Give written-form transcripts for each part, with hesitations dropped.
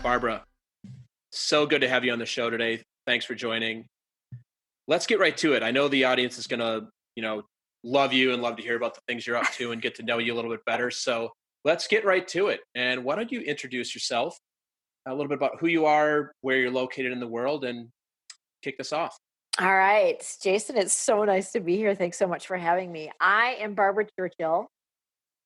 Barbara, so good to have you on the show today. Thanks for joining. Let's get right to it. I know the audience is going to, love you and love to hear about the things you're up to and get to know you a little bit better. So let's get right to it. And why don't you introduce yourself, a little bit about who you are, where you're located in the world, and kick this off. All right, Jason, it's so nice to be here. Thanks so much for having me. I am Barbara Churchill,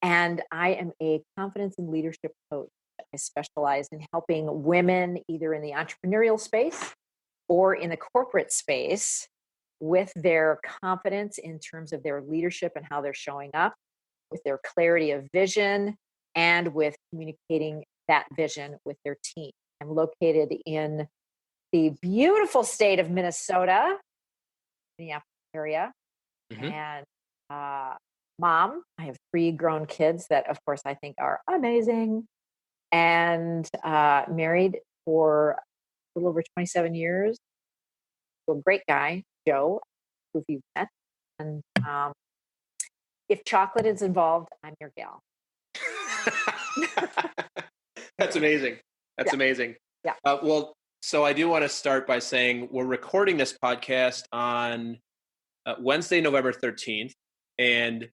and I am a confidence and leadership coach. I specialize in helping women either in the entrepreneurial space or in the corporate space with their confidence in terms of their leadership and how they're showing up, with their clarity of vision, and with communicating that vision with their team. I'm located in the beautiful state of Minnesota, Minneapolis area, and mom. I have 3 grown kids that, of course, I think are amazing, and married for a little over 27 years to a great guy, Joe, who you've met. And if chocolate is involved, I'm your gal. That's amazing. That's amazing. Yeah. So I do want to start by saying we're recording this podcast on Wednesday, November 13th. And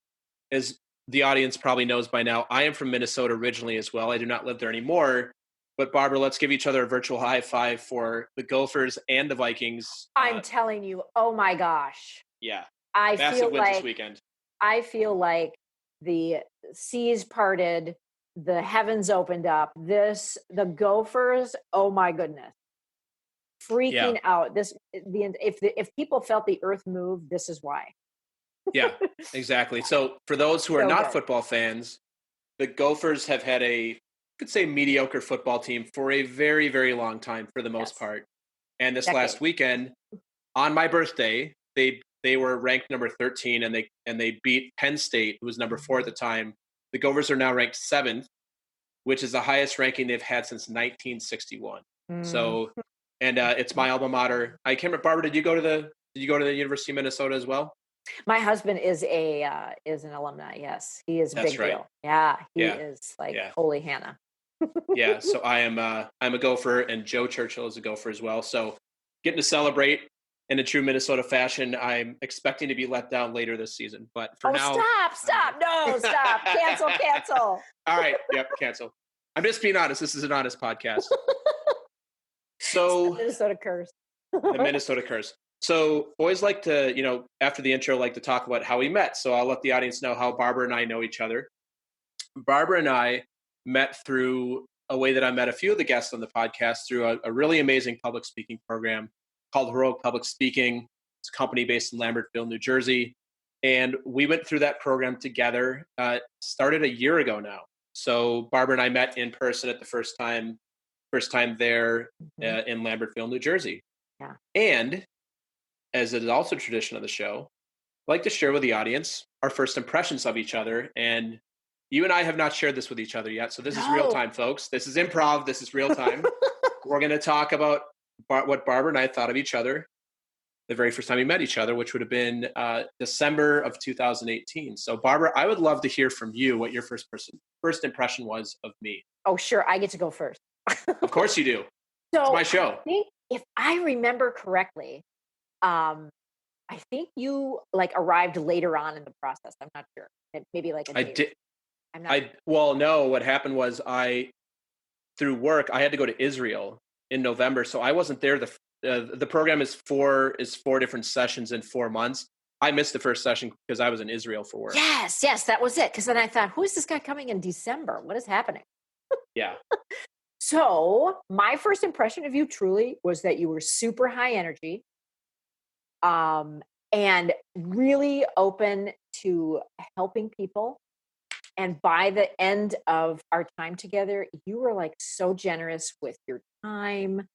as the audience probably knows by now, I am from Minnesota originally as well. I do not live there anymore. But Barbara, let's give each other a virtual high five for the Gophers and the Vikings. I'm telling you, oh my gosh. Yeah. I Massive feel wins like this weekend. I feel like the seas parted, the heavens opened up. The Gophers, oh my goodness. Freaking out. If people felt the earth move, this is why. Yeah, exactly. So for those who are not football fans, the Gophers have had could say mediocre football team for a very, very long time for the most part. And this last weekend, on my birthday, they were ranked number 13 and they beat Penn State, who was number 4 at the time. The Gophers are now ranked 7th, which is the highest ranking they've had since 1961. So, and it's my alma mater. I can't remember, Barbara, did you go to the University of Minnesota as well? My husband is an alumni. Yes, he is big deal. Yeah, he is like holy Hannah. Yeah, so I'm a Gopher, and Joe Churchill is a Gopher as well. So getting to celebrate in a true Minnesota fashion. I'm expecting to be let down later this season, but for now, stop, cancel. All right, yep, cancel. I'm just being honest. This is an honest podcast. So the Minnesota curse. The Minnesota curse. So always like to, after the intro, like to talk about how we met. So I'll let the audience know how Barbara and I know each other. Barbara and I met through a way that I met a few of the guests on the podcast through a really amazing public speaking program called Heroic Public Speaking. It's a company based in Lambertville, New Jersey. And we went through that program together, started a year ago now. So Barbara and I met in person at the first time there in Lambertville, New Jersey. Yeah. And as it is also tradition of the show, I'd like to share with the audience our first impressions of each other. And you and I have not shared this with each other yet. So this is real time, folks. This is improv. This is real time. We're going to talk about what Barbara and I thought of each other the very first time we met each other, which would have been December of 2018. So Barbara, I would love to hear from you what your first impression was of me. Oh, sure. I get to go first. Of course you do. So it's my show. I think if I remember correctly, I think you arrived later on in the process. I'm not sure. Maybe like a day. I did. Well, no, what happened was through work, I had to go to Israel in November. So I wasn't there. The program is four different sessions in 4 months. I missed the first session because I was in Israel for work. Yes, that was it. Because then I thought, who is this guy coming in December? What is happening? Yeah. So my first impression of you truly was that you were super high energy, and really open to helping people. And by the end of our time together, you were so generous with your time,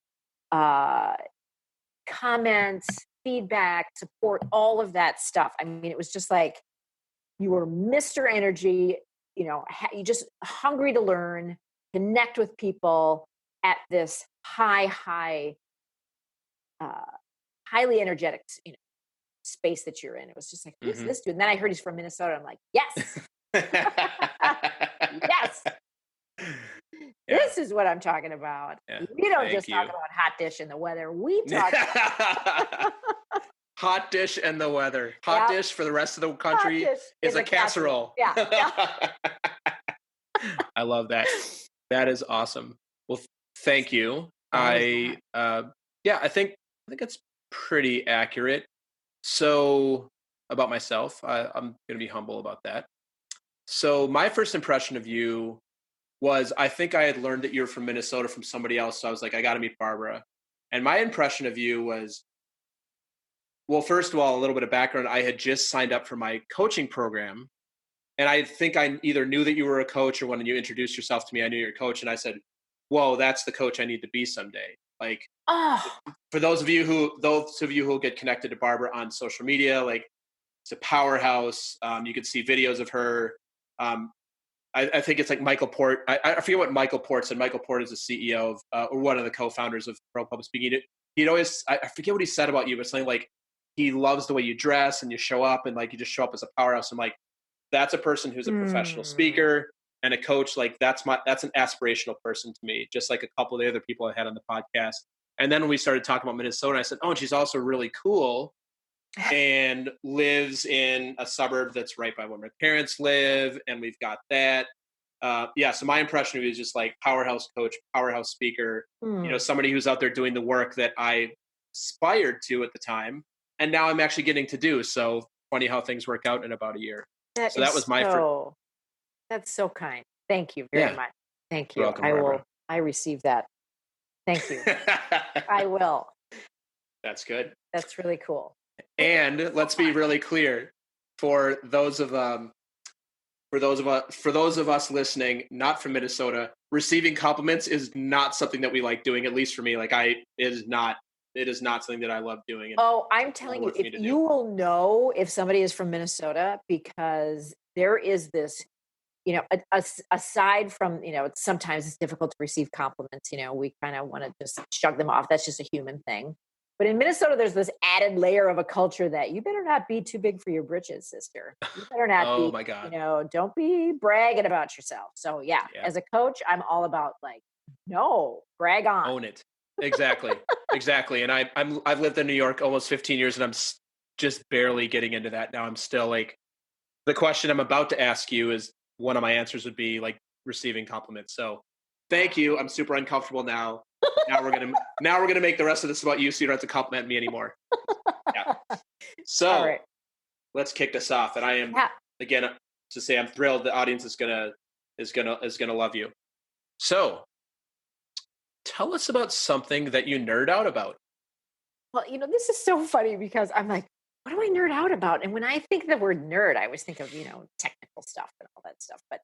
comments, feedback, support, all of that stuff. I mean, it was just you were Mr. Energy, you just hungry to learn, connect with people at this highly energetic, space that you're in. It was just who's this dude? And then I heard he's from Minnesota. I'm like, yes. Yes. Yeah. This is what I'm talking about. Yeah. We don't Thank just talk you. about hot dish and the weather. We talk Hot dish and the weather. Hot Yep. dish for the rest of the Hot country dish is a casserole. Yeah. Yeah. I love that. That is awesome. Well, thank you. That was Yeah, I think it's pretty accurate. So about myself, I'm going to be humble about that. So my first impression of you was I think I had learned that you're from Minnesota from somebody else. So I was like, I got to meet Barbara. And my impression of you was, well, first of all, a little bit of background. I had just signed up for my coaching program. And I think I either knew that you were a coach or when you introduced yourself to me, I knew you're a coach. And I said, whoa, that's the coach I need to be someday. Like, oh, for those of you who get connected to Barbara on social media, like, it's a powerhouse. You can see videos of her. Um, I think it's like Michael Port. I forget what Michael Port said. Michael Port is the CEO of, or one of the co-founders of Pro Public Speaking. He'd always, I forget what he said about you, but something like, he loves the way you dress and you show up and like, you just show up as a powerhouse. I'm like, that's a person who's a professional speaker and a coach. Like that's an aspirational person to me, just like a couple of the other people I had on the podcast. And then when we started talking about Minnesota, I said, oh, and she's also really cool and lives in a suburb that's right by where my parents live. And we've got that. So my impression of you is just like powerhouse coach, powerhouse speaker, somebody who's out there doing the work that I aspired to at the time. And now I'm actually getting to do. So funny how things work out in about a year. So that was my first. That's so kind. Thank you very Yeah. much. Thank You're you. welcome, Barbara. I receive that. Thank you. I will. That's good. That's really cool. And let's be really clear for those of us listening, not from Minnesota, receiving compliments is not something that we like doing. At least for me, like it is not something that I love doing. Oh, I'm telling you, if you will know if somebody is from Minnesota, because there is this, aside from, sometimes it's difficult to receive compliments. We kind of want to just shrug them off. That's just a human thing. But in Minnesota, there's this added layer of a culture that you better not be too big for your britches, sister. You better not oh my God. Don't be bragging about yourself. So yeah, as a coach, I'm all about like, no, brag on. Own it. Exactly. Exactly. And I've lived in New York almost 15 years and I'm just barely getting into that now. I'm still like, the question I'm about to ask you is one of my answers would be like receiving compliments. So thank you. I'm super uncomfortable now. Now we're gonna make the rest of this about you, so you don't have to compliment me anymore. Yeah. So let's kick this off. And I am again to say I'm thrilled the audience is gonna love you. So tell us about something that you nerd out about. Well, this is so funny because I'm like, what do I nerd out about? And when I think the word nerd, I always think of, technical stuff and all that stuff. But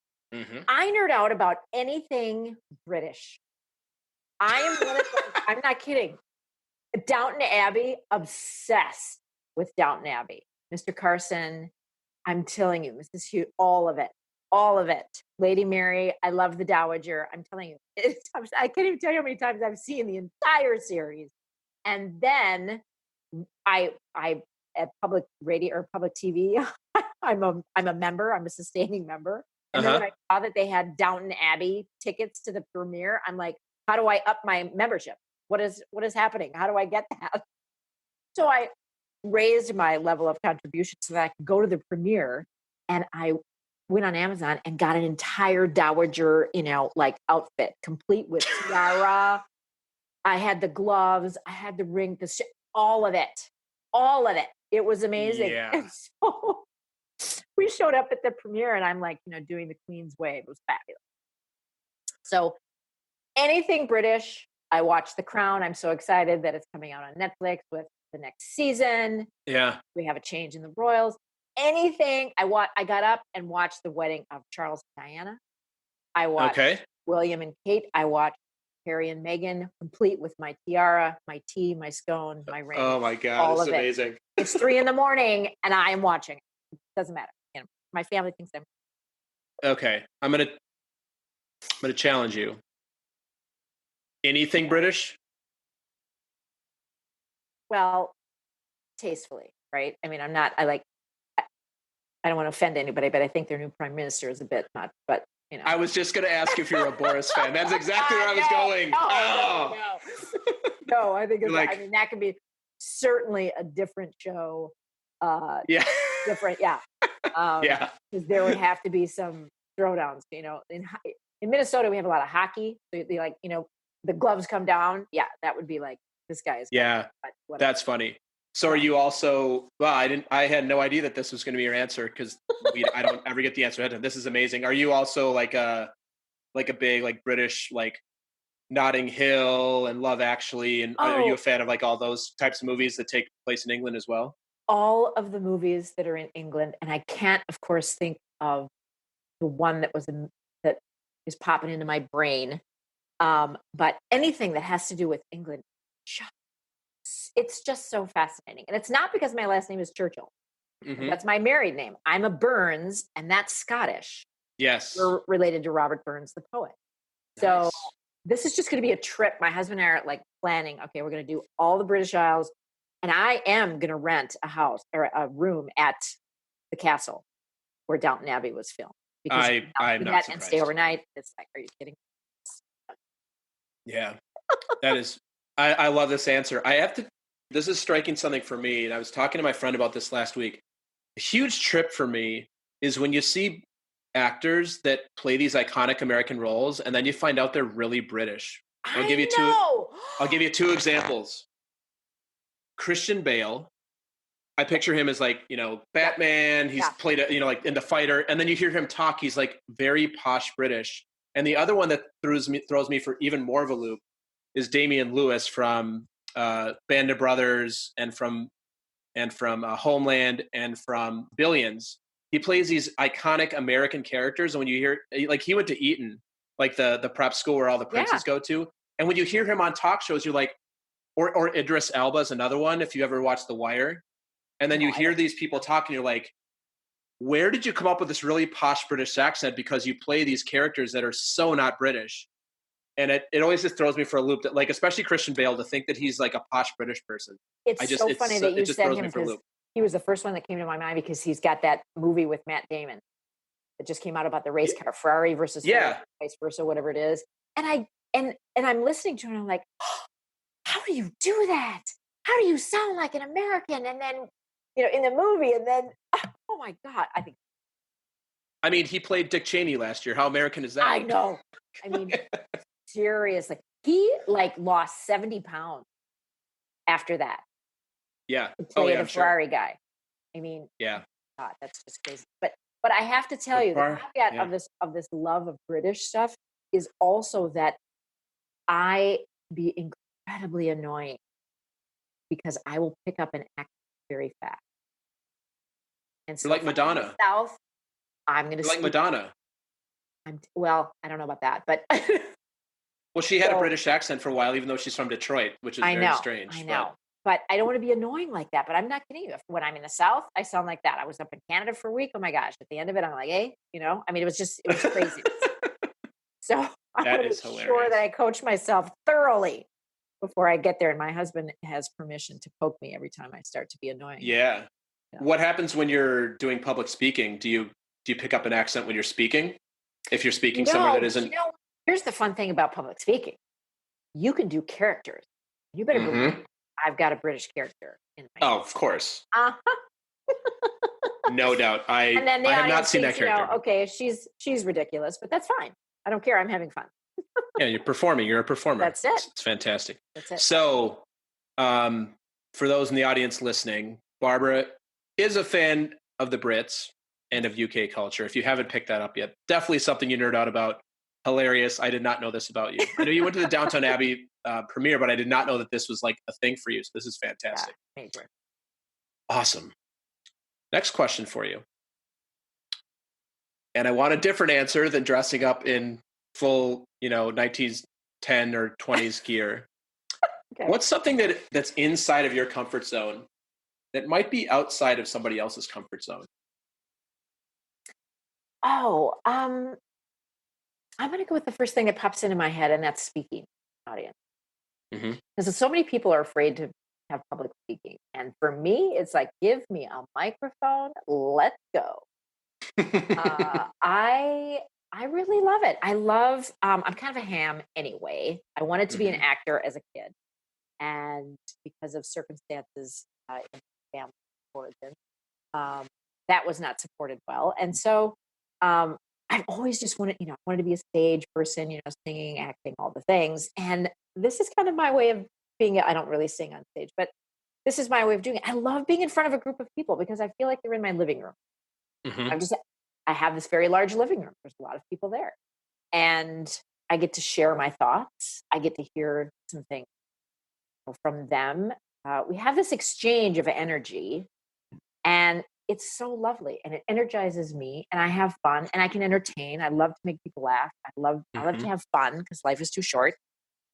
I nerd out about anything British. I am one of those, I'm not kidding. Downton Abbey, obsessed with Downton Abbey. Mr. Carson, I'm telling you, Mrs. Hughes, all of it. Lady Mary, I love the Dowager. I'm telling you, I can't even tell you how many times I've seen the entire series. And then I at public radio or public TV, I'm a member. I'm a sustaining member. And then when I saw that they had Downton Abbey tickets to the premiere, I'm like, how do I up my membership? What is happening? How do I get that? So I raised my level of contribution so that I could go to the premiere, and I went on Amazon and got an entire Dowager, outfit, complete with tiara. I had the gloves, I had the ring, all of it. It was amazing. Yeah. And so we showed up at the premiere, and I'm like, doing the Queen's Way. It was fabulous. So anything British. I watched The Crown. I'm so excited that it's coming out on Netflix with the next season. Yeah. We have a change in the royals. Anything I got up and watched the wedding of Charles and Diana. I watched William and Kate. I watched Harry and Meghan, complete with my tiara, my tea, my scone, my ring. Oh my God, it's amazing. It's 3 a.m, and I am watching it. It doesn't matter. My family thinks I'm okay. I'm gonna challenge you. Anything British? Well, tastefully, right? I mean, I don't want to offend anybody, but I think their new prime minister is a bit much, but you know. I was just going to ask if you're a Boris fan. That's exactly where I was going. No, I think Like, I mean, that could be certainly a different show. Yeah. Different, yeah. Yeah. Because there would have to be some throwdowns, you know. In Minnesota, we have a lot of hockey. So they like, you know, the gloves come down. Yeah, that would be like, this guy is. Yeah, that's funny. So are you also, well, I had no idea that this was going to be your answer because I don't ever get the answer. This is amazing. Are you also like a big, like British, like Notting Hill and Love Actually? And are you a fan of like all those types of movies that take place in England as well? All of the movies that are in England. And I can't, of course, think of the one that is popping into my brain. But anything that has to do with England, it's just so fascinating. And it's not because my last name is Churchill. Mm-hmm. That's my married name. I'm a Burns, and that's Scottish. Yes. We're related to Robert Burns, the poet. Nice. So this is just going to be a trip. My husband and I are like planning, okay, we're going to do all the British Isles, and I am going to rent a house or a room at the castle where Downton Abbey was filmed. Because I'm not surprised. And stay overnight. It's like, are you kidding? Yeah, that is, I love this answer. This is striking something for me. And I was talking to my friend about this last week. A huge trip for me is when you see actors that play these iconic American roles and then you find out they're really British. I'll give you two examples. Christian Bale. I picture him as like, you know, Batman. He's played, you know, like in The Fighter. And then you hear him talk. He's like very posh British. And the other one that throws me for even more of a loop is Damian Lewis from Band of Brothers and from Homeland and from Billions. He plays these iconic American characters. And when you hear, like, he went to Eton, like the prep school where all the princes go to. And when you hear him on talk shows, you're like, or Idris Elba is another one. If you ever watched The Wire. And then you hear these people talking, you're like, where did you come up with this really posh British accent? Because you play these characters that are so not British. And it always just throws me for a loop that, like, especially Christian Bale, to think that he's like a posh British person. It's funny that you said him because he was the first one that came to my mind because he's got that movie with Matt Damon that just came out about the race car, Ferrari versus Ford, vice versa, whatever it is. And I'm listening to him and I'm like, oh, how do you do that? How do you sound like an American? And then, you know, in the movie, and then, oh my God, I mean, he played Dick Cheney last year. How American is that? I know. I mean, seriously, he like lost 70 pounds after that. Yeah. To play the Ferrari guy. I mean, yeah. God, that's just crazy. But I have to tell you, the caveat of this love of British stuff is also that I be incredibly annoying because I will pick up an accent very fast. And so you're like Madonna. South, I'm going to like Madonna. Well, I don't know about that, but well, she had a British accent for a while, even though she's from Detroit, which is very strange. I know, but I don't want to be annoying like that. But I'm not kidding you. When I'm in the South, I sound like that. I was up in Canada for a week. Oh my gosh! At the end of it, I'm like, hey, you know. I mean, it was crazy. So I want to make sure that I coach myself thoroughly before I get there. And my husband has permission to poke me every time I start to be annoying. Yeah. What happens when you're doing public speaking? Do you pick up an accent when you're speaking? If you're speaking somewhere that isn't. Here's the fun thing about public speaking. You can do characters. You better believe I've got a British character in my head. Of course. No doubt. I have not seen that character. You know, okay, she's ridiculous, but that's fine. I don't care. I'm having fun. Yeah, you're performing. You're a performer. That's it. It's fantastic. That's it. So, for those in the audience listening, Barbara is a fan of the Brits and of UK culture. If you haven't picked that up yet, definitely something you nerd out about. Hilarious. I did not know this about you. I know you went to the Downton Abbey premiere, but I did not know that this was like a thing for you. So this is fantastic. Yeah, major. Awesome. Next question for you. And I want a different answer than dressing up in full, 1910 or 20s gear. Okay. What's something that's inside of your comfort zone that might be outside of somebody else's comfort zone? Oh, I'm going to go with the first thing that pops into my head, and that's speaking audience. Because so many people are afraid to have public speaking. And for me, it's like, give me a microphone, let's go. I I really love it. I love, I'm kind of a ham anyway. I wanted to be an Hmm. actor as a kid. And because of circumstances in family origin, um, that was not supported well. And so um, I've always just wanted, I wanted to be a stage person, singing, acting, all the things. And this is kind of my way of being, I don't really sing on stage, but this is my way of doing it. I love being in front of a group of people because I feel like they're in my living room. Hmm. I'm just, I have this very large living room. There's a lot of people there. And I get to share my thoughts. I get to hear some things from them. We have this exchange of energy, and it's so lovely, and it energizes me, and I have fun, and I can entertain. I love to make people laugh. I love to Hmm. have fun because life is too short,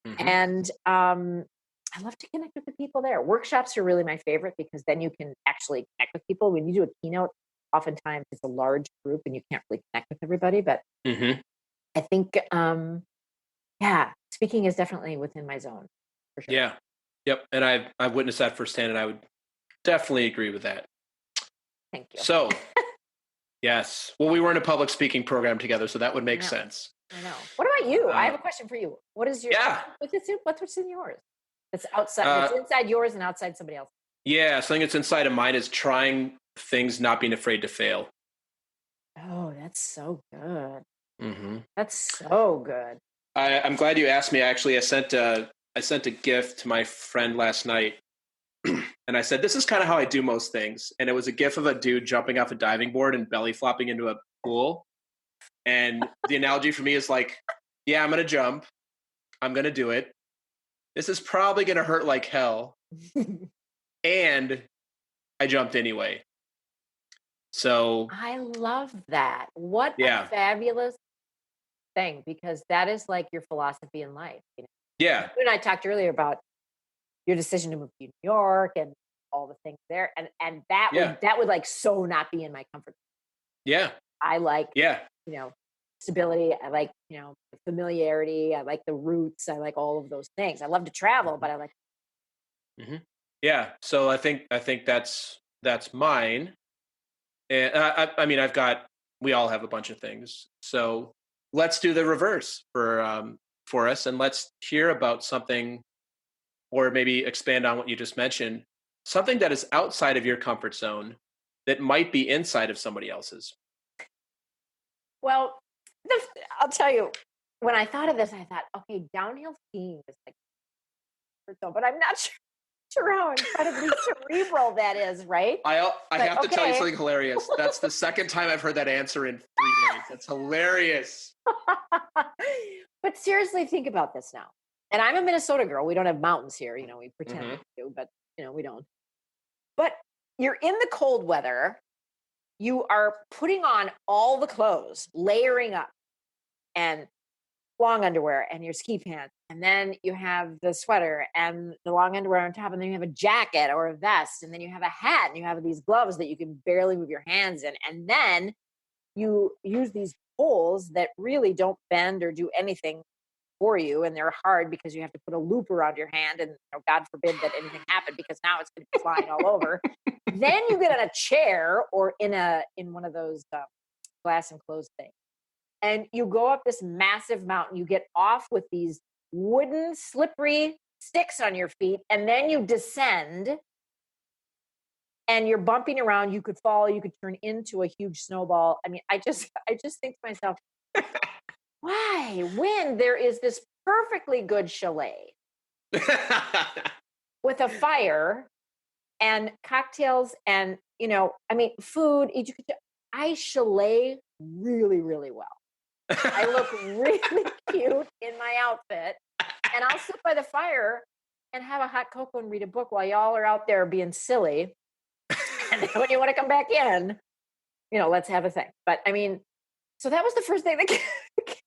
Hmm. and I love to connect with the people there. Workshops are really my favorite because then you can actually connect with people. When you do a keynote, oftentimes it's a large group and you can't really connect with everybody. But Hmm. I think, yeah, speaking is definitely within my zone for sure. Yeah. Yep. And I've witnessed that firsthand, and I would definitely agree with that. Thank you. So yes, well, we were in a public speaking program together, so that would I make know. sense. I know. What about you? I Uh, have a question for you. What is your yeah. what's in yours? That's outside Uh, that's inside yours and outside somebody else. yeah. Something that's inside of mine is trying things, not being afraid to fail. Oh, that's so good. Hmm. That's so good. I'm glad you asked me. Actually, I sent a gift to my friend last night, and I said, "This is kind of how I do most things." And it was a gif of a dude jumping off a diving board and belly flopping into a pool. And the analogy for me is like, yeah, I'm gonna jump. I'm gonna do it. This is probably gonna hurt like hell, and I jumped anyway. So I love that. What a yeah, fabulous thing because that is like your philosophy in life. yeah, You and I talked earlier about your decision to move to New York and all the things there, and that yeah, would like so not be in my comfort. yeah, I like, yeah. you know, stability. I like, familiarity. I like the roots. I like all of those things. I love to travel, Mhm. but I like, Mhm. Yeah. So I think that's mine. And I mean, we all have a bunch of things. So let's do the reverse for us, and let's hear about something, or maybe expand on what you just mentioned, something that is outside of your comfort zone that might be inside of somebody else's. well, I'll tell you, when I thought of this, I thought, okay, downhill skiing is like, but I'm not sure how incredibly cerebral that is, right? I But have to tell you okay. something hilarious. That's the second time I've heard that answer in 3 days. That's hilarious. But seriously, think about this now. And I'm a Minnesota girl. We don't have mountains here. We pretend Hmm. we do, but we don't. But you're in the cold weather. You are putting on all the clothes, layering up, and long underwear and your ski pants. And then you have the sweater and the long underwear on top. And then you have a jacket or a vest. And then you have a hat and you have these gloves that you can barely move your hands in. And then you use these poles that really don't bend or do anything for you. And they're hard because you have to put a loop around your hand. And God forbid that anything happened because now it's going to be flying all over. Then you get on a chair or in one of those glass enclosed things and you go up this massive mountain. You get off with these wooden, slippery sticks on your feet, and then you descend and you're bumping around. You could fall, you could turn into a huge snowball. I mean, I just think to myself, why? When there is this perfectly good chalet with a fire and cocktails and I mean, food. I chalet really, really well. I look really cute in my outfit, and I'll sit by the fire and have a hot cocoa and read a book while y'all are out there being silly. And then when you want to come back in, let's have a thing. But I mean, so that was the first thing that came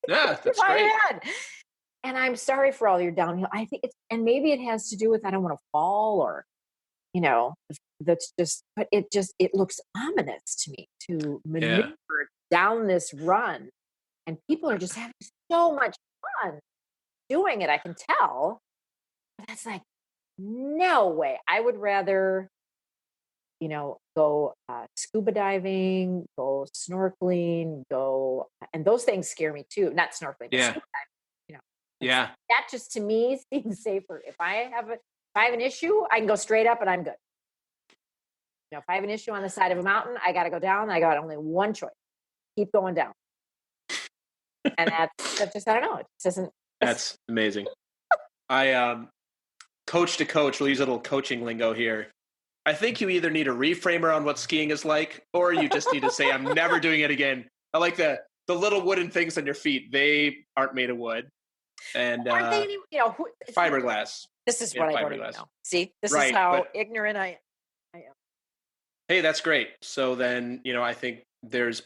Yeah, to that's great. my head. And I'm sorry for all your downhill. I think and maybe it has to do with I don't want to fall or, you know, that's just, but it looks ominous to me to Yeah. maneuver down this run. And people are just having so much fun doing it, I can tell. But that's like, no way. I would rather go scuba diving, go snorkeling, and those things scare me too. Not snorkeling, but Yeah. scuba diving, Yeah. that just to me seems safer. If I have an issue, I can go straight up and I'm good. If I have an issue on the side of a mountain, I got to go down. I got only one choice: keep going down. And that's just, I don't know. It just isn't. That's amazing. I coach to coach, we'll use a little coaching lingo here. I think you either need a reframer on what skiing is like, or you just need to say, I'm never doing it again. I like the little wooden things on your feet. They aren't made of wood. And Aren't they any, fiberglass. This is what I don't even know. See, this is Right, how ignorant I am. Hey, that's great. So then, I think there's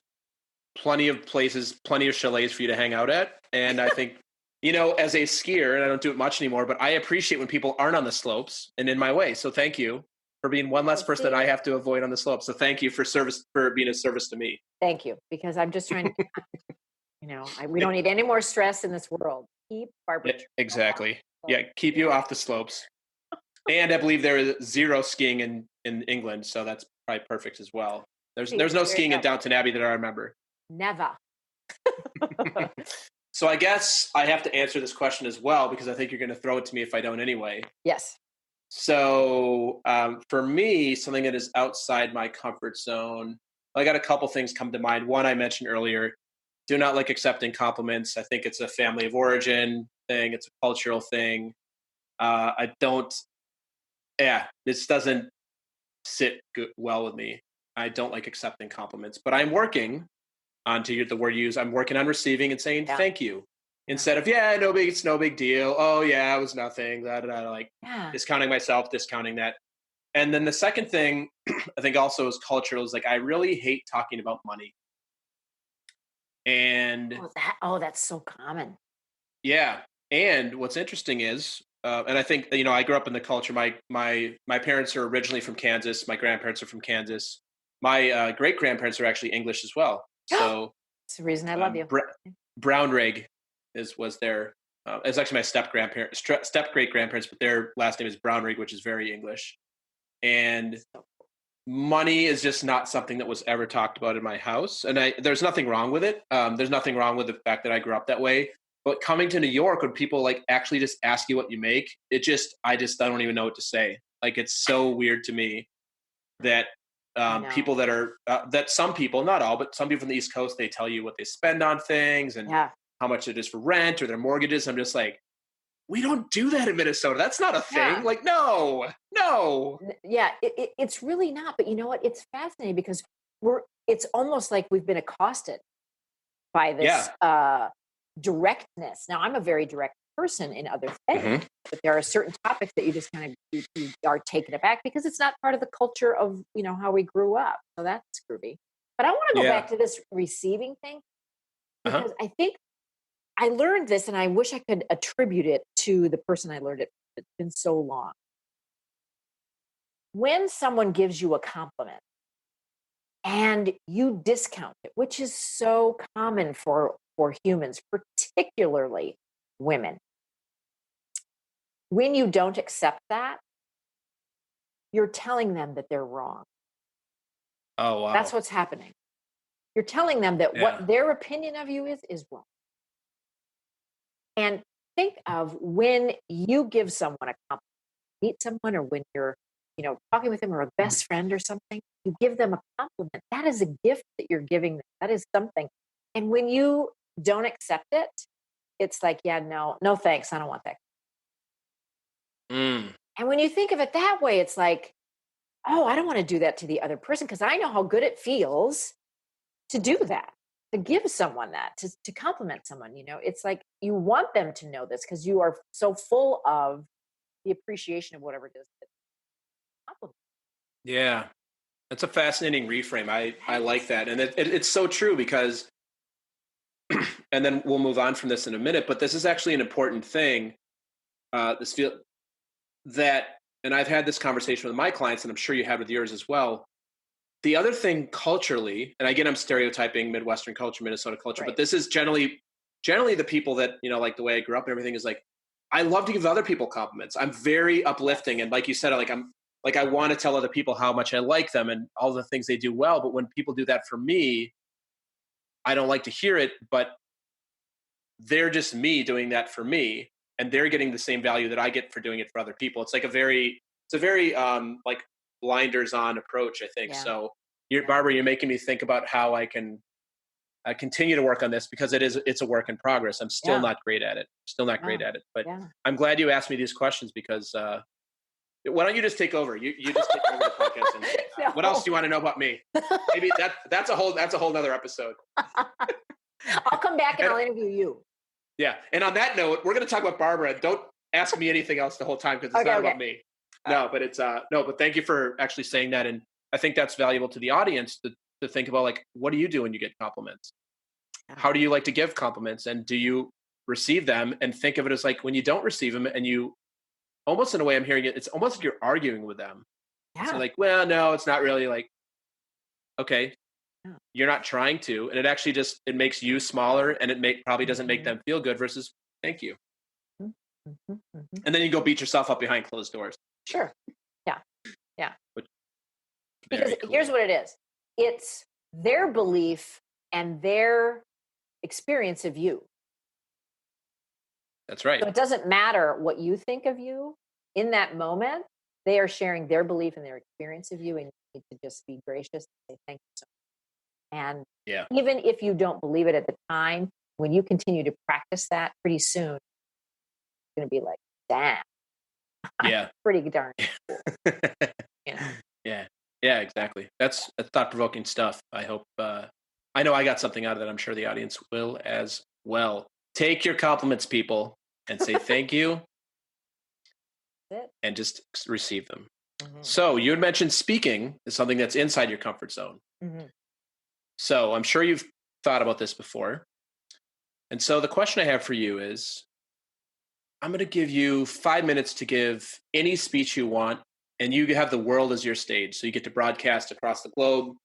plenty of places, plenty of chalets for you to hang out at. And I think, as a skier, and I don't do it much anymore, but I appreciate when people aren't on the slopes and in my way. So thank you for being one less person that I have to avoid on the slopes. So thank you for being a service to me. Thank you, because I'm just trying to, we don't need any more stress in this world. Keep Barbara. Exactly. Yeah, keep you off the slopes. And I believe there is zero skiing in England, so that's probably perfect as well. There's no skiing in Downton Abbey that I remember. Never. So I guess I have to answer this question as well, because I think you're going to throw it to me if I don't anyway. Yes. So for me, something that is outside my comfort zone, I got a couple things come to mind. One I mentioned earlier, do not like accepting compliments. I think it's a family of origin thing. It's a cultural thing. This doesn't sit well with me. I don't like accepting compliments, but I'm working on, to the word used, I'm working on receiving and saying thank you instead of, it's no big deal. Oh yeah, it was nothing. Discounting myself, discounting that. And then the second thing I think also is cultural, is like, I really hate talking about money. And that's so common. Yeah. And what's interesting is, and I think, I grew up in the culture. My parents are originally from Kansas. My grandparents are from Kansas. My great grandparents are actually English as well. So it's the reason I love you. Brownrigg was their. It's actually my step great grandparents, but their last name is Brownrigg, which is very English. And money is just not something that was ever talked about in my house. And there's nothing wrong with it. There's nothing wrong with the fact that I grew up that way. But coming to New York, when people actually just ask you what you make, I don't even know what to say. It's so weird to me that people that some people, not all, but some people from the East Coast, they tell you what they spend on things and how much it is for rent or their mortgages. I'm just like, we don't do that in Minnesota. That's not a thing. No. Yeah, it's really not. But you know what? It's fascinating because it's almost like we've been accosted by this directness. Now, I'm a very direct person in other things, but there are certain topics that you just kind of you are taken aback because it's not part of the culture of how we grew up. So that's groovy. But I want to go back to this receiving thing because I think I learned this, and I wish I could attribute it to the person I learned it from. It's been so long. When someone gives you a compliment and you discount it, which is so common for humans, particularly women, when you don't accept that, you're telling them that they're wrong. Oh, wow. That's what's happening. You're telling them that what their opinion of you is wrong. And think of when you give someone a compliment, meet someone, or when you're, talking with them, or a best friend or something, you give them a compliment. That is a gift that you're giving them. That is something. And when you don't accept it, it's like, no thanks. I don't want that. And when you think of it that way, it's like, oh, I don't want to do that to the other person because I know how good it feels to do that, to give someone that, to compliment someone. It's like you want them to know this because you are so full of the appreciation of whatever it is. Yeah, that's a fascinating reframe. I like that. And it's so true because, and then we'll move on from this in a minute, but this is actually an important thing. And I've had this conversation with my clients, and I'm sure you have with yours as well. The other thing culturally, and again, I'm stereotyping Midwestern culture, Minnesota culture, but this is generally the people that, like the way I grew up and everything is like, I love to give other people compliments. I'm very uplifting. And like you said, like I want to tell other people how much I like them and all the things they do well. But when people do that for me, I don't like to hear it, but they're just me doing that for me, and they're getting the same value that I get for doing it for other people. It's like it's a very like blinders on approach, I think. Yeah. So Barbara, you're making me think about how I can continue to work on this, because it's a work in progress. I'm still Yeah. not great at it. Still not great Yeah. at it. But Yeah. I'm glad you asked me these questions, because why don't you just take over? You just take over the podcast. And, what else do you want to know about me? Maybe that's a whole nother episode. I'll come back and I'll interview you. Yeah. And on that note, we're going to talk about Barbara. Don't ask me anything else the whole time, because it's not about me. No, but it's no, but thank you for actually saying that. And I think that's valuable to the audience to think about, like, what do you do when you get compliments? How do you like to give compliments? And do you receive them? And think of it as like, when you don't receive them, and you almost, in a way I'm hearing it, it's almost like you're arguing with them. Yeah. So like, well, no, it's not really, like, okay, Yeah. you're not trying to. And it actually it makes you smaller, and it probably doesn't make them feel good, versus thank you. Mm-hmm. Mm-hmm. And then you go beat yourself up behind closed doors. Sure. Yeah. Yeah. Very Because cool. here's what it is. It's their belief and their experience of you. That's right. So it doesn't matter what you think of you in that moment. They are sharing their belief and their experience of you, and you need to just be gracious and say thank you so much. And Yeah. even if you don't believe it at the time, when you continue to practice that, pretty soon it's going to be like, damn, Yeah. pretty darn cool. You know? Yeah. Yeah, exactly. That's thought-provoking stuff. I hope, I know I got something out of that. I'm sure the audience will as well. Take your compliments, people, and say thank you, and just receive them. Mm-hmm. So you had mentioned speaking is something that's inside your comfort zone. Mm-hmm. So I'm sure you've thought about this before. And so the question I have for you is, I'm going to give you 5 minutes to give any speech you want, and you have the world as your stage. So you get to broadcast across the globe.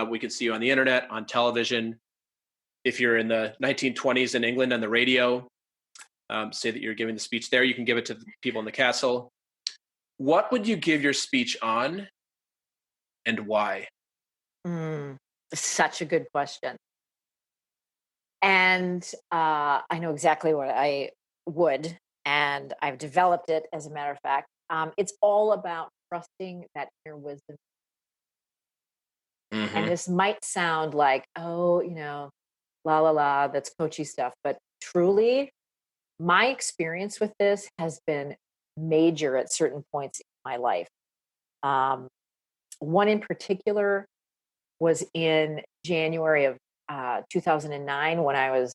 We can see you on the internet, on television. If you're in the 1920s in England on the radio, say that you're giving the speech there, you can give it to the people in the castle. What would you give your speech on, and why? Such a good question. And I know exactly what I would, and I've developed it, as a matter of fact. It's all about trusting that inner wisdom. Mm-hmm. And this might sound like, oh, la la la, that's coachy stuff. But truly, my experience with this has been major at certain points in my life. One in particular was in January of 2009, when it was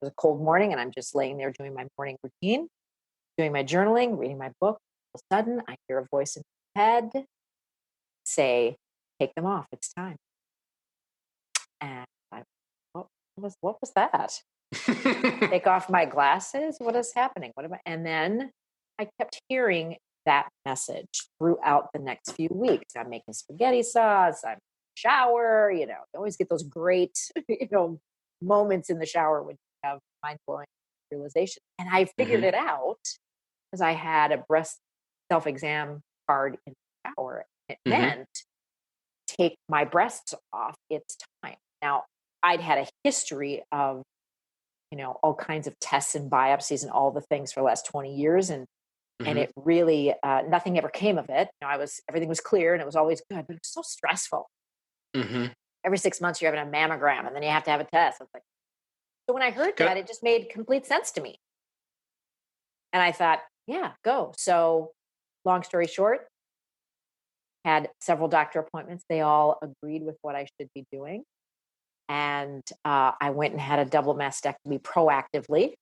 a cold morning, and I'm just laying there doing my morning routine, doing my journaling, reading my book. All of a sudden, I hear a voice in my head say, "Take them off. It's time." And what was that? Take off my glasses? What is happening? And then I kept hearing that message throughout the next few weeks. I'm making spaghetti sauce. I'm in the shower. You always get those great, moments in the shower when you have mind-blowing realization. And I figured it out because I had a breast self-exam card in the shower. It meant, take my breasts off. It's time. Now, I'd had a history of all kinds of tests and biopsies and all the things for the last 20 years. And it really, nothing ever came of it. Everything was clear and it was always good, but it was so stressful. Every 6 months you're having a mammogram and then you have to have a test. It's like, so when I heard that, it just made complete sense to me. And I thought, yeah, go. So long story short, had several doctor appointments. They all agreed with what I should be doing. And I went and had a double mastectomy proactively.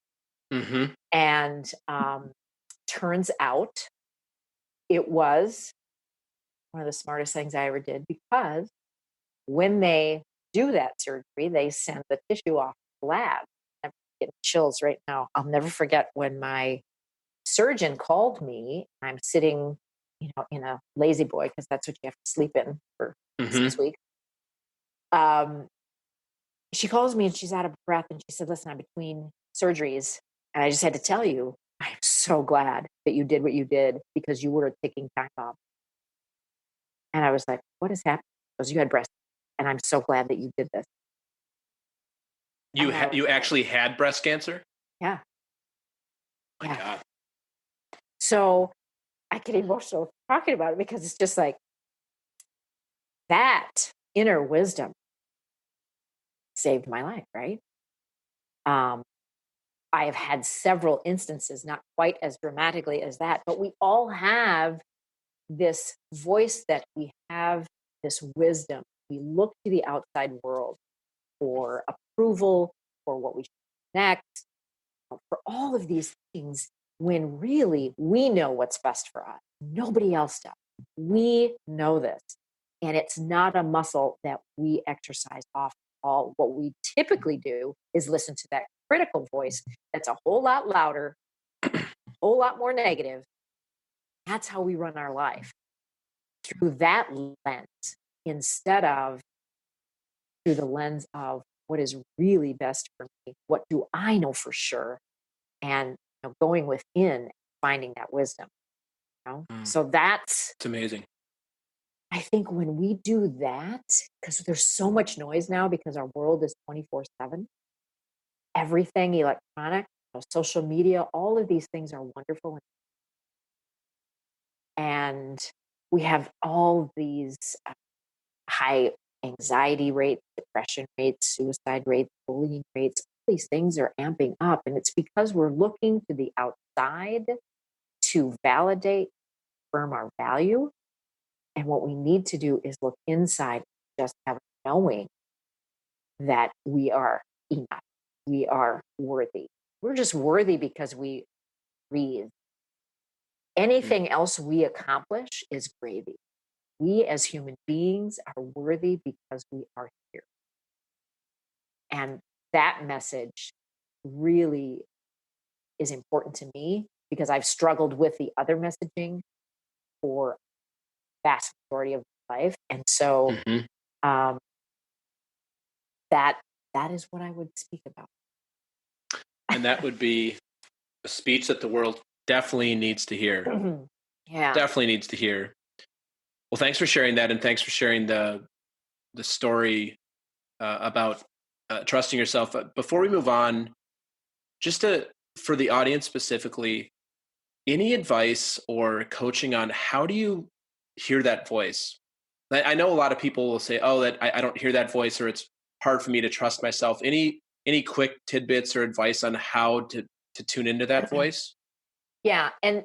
And turns out it was one of the smartest things I ever did, because when they do that surgery, they send the tissue off the lab. I'm getting chills right now. I'll never forget when my surgeon called me. I'm sitting, in a lazy boy, because that's what you have to sleep in for 6 weeks. She calls me and she's out of breath, and she said, "Listen, I'm between surgeries, and I just had to tell you, I'm so glad that you did what you did, because you were a ticking time bomb." And I was like, what has happened? He goes, you had breast cancer, and I'm so glad that you did this. And I was You like, actually had breast cancer? yeah, My yeah. God. So I get emotional talking about it because it's just like that inner wisdom saved my life, right? Um, I have had several instances, not quite as dramatically as that, but we all have this voice that we have, this wisdom. We look to the outside world for approval, for what we should do next, for all of these things, when really we know what's best for us. Nobody else does. We know this. And it's not a muscle that we exercise off all. What we typically do is listen to that critical voice that's a whole lot louder, a whole lot more negative. That's how we run our life, through that lens, instead of through the lens of what is really best for me. What do I know for sure? And going within, finding that wisdom. Mm, So that's, it's amazing. I think when we do that, because there's so much noise now, because our world is 24/7, everything electronic, social media, all of these things are wonderful. And we have all these high anxiety rates, depression rates, suicide rates, bullying rates. All these things are amping up. And it's because we're looking to the outside to validate, affirm our value. And what we need to do is look inside, just have knowing that we are enough. We are worthy. We're just worthy because we breathe. Mm. Anything else we accomplish is gravy. We as human beings are worthy because we are here. And that message really is important to me because I've struggled with the other messaging for vast majority of my life. And so Mhm. um, that that is what I would speak about. And that would be a speech that the world definitely needs to hear. Yeah. Definitely needs to hear. Well, thanks for sharing that, and thanks for sharing the story about trusting yourself. Before we move on, just for the audience specifically, any advice or coaching on how do you hear that voice? I know a lot of people will say, "Oh, that I don't hear that voice," or "It's hard for me to trust myself." Any quick tidbits or advice on how to tune into that voice? Yeah. And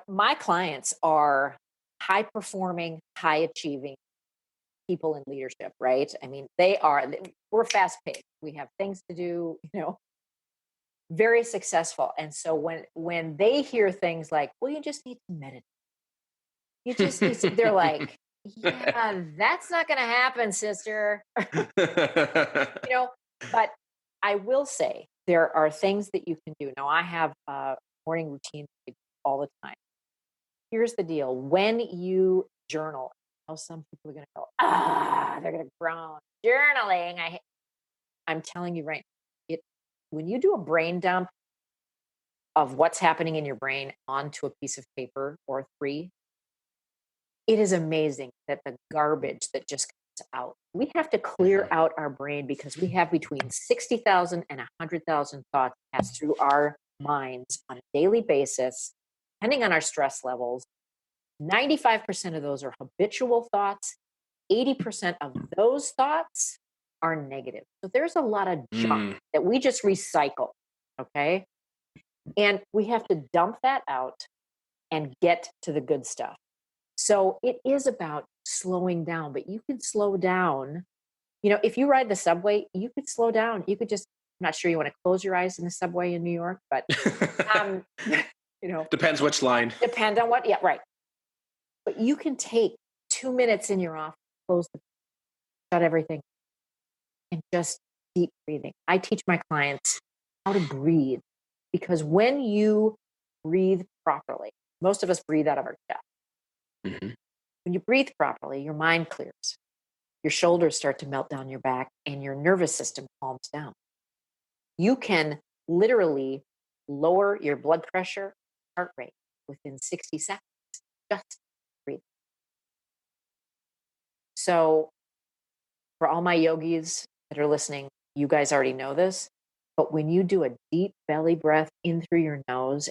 my clients are high performing, high achieving people in leadership, right? I mean, we're fast paced. We have things to do, very successful. And so when they hear things like, well, you just need to meditate. You just need to, they're like, yeah, that's not going to happen, sister. But I will say there are things that you can do. Now, I have a morning routine all the time. Here's the deal. When you journal, some people are going to go, they're going to groan. Journaling. I'm telling you right now, when you do a brain dump of what's happening in your brain onto a piece of paper or three, it is amazing that the garbage that just comes out. We have to clear Mhm. out our brain because we have between 60,000 and 100,000 thoughts pass through our minds on a daily basis, depending on our stress levels. 95% of those are habitual thoughts. 80% of those thoughts are negative. So there's a lot of junk Mm. that we just recycle. Okay. And we have to dump that out and get to the good stuff. So it is about slowing down, but you can slow down. If you ride the subway, you could slow down. You could just, I'm not sure you want to close your eyes in the subway in New York, but, um, Depends which line. depend on what, yeah, right. But you can take 2 minutes in your office, close the, shut everything, and just deep breathing. I teach my clients how to breathe because when you breathe properly, most of us breathe out of our chest. Mhm. When you breathe properly, your mind clears, your shoulders start to melt down your back, and your nervous system calms down. You can literally lower your blood pressure, heart rate within 60 seconds. Just breathe. So for all my yogis that are listening, you guys already know this, but when you do a deep belly breath in through your nose,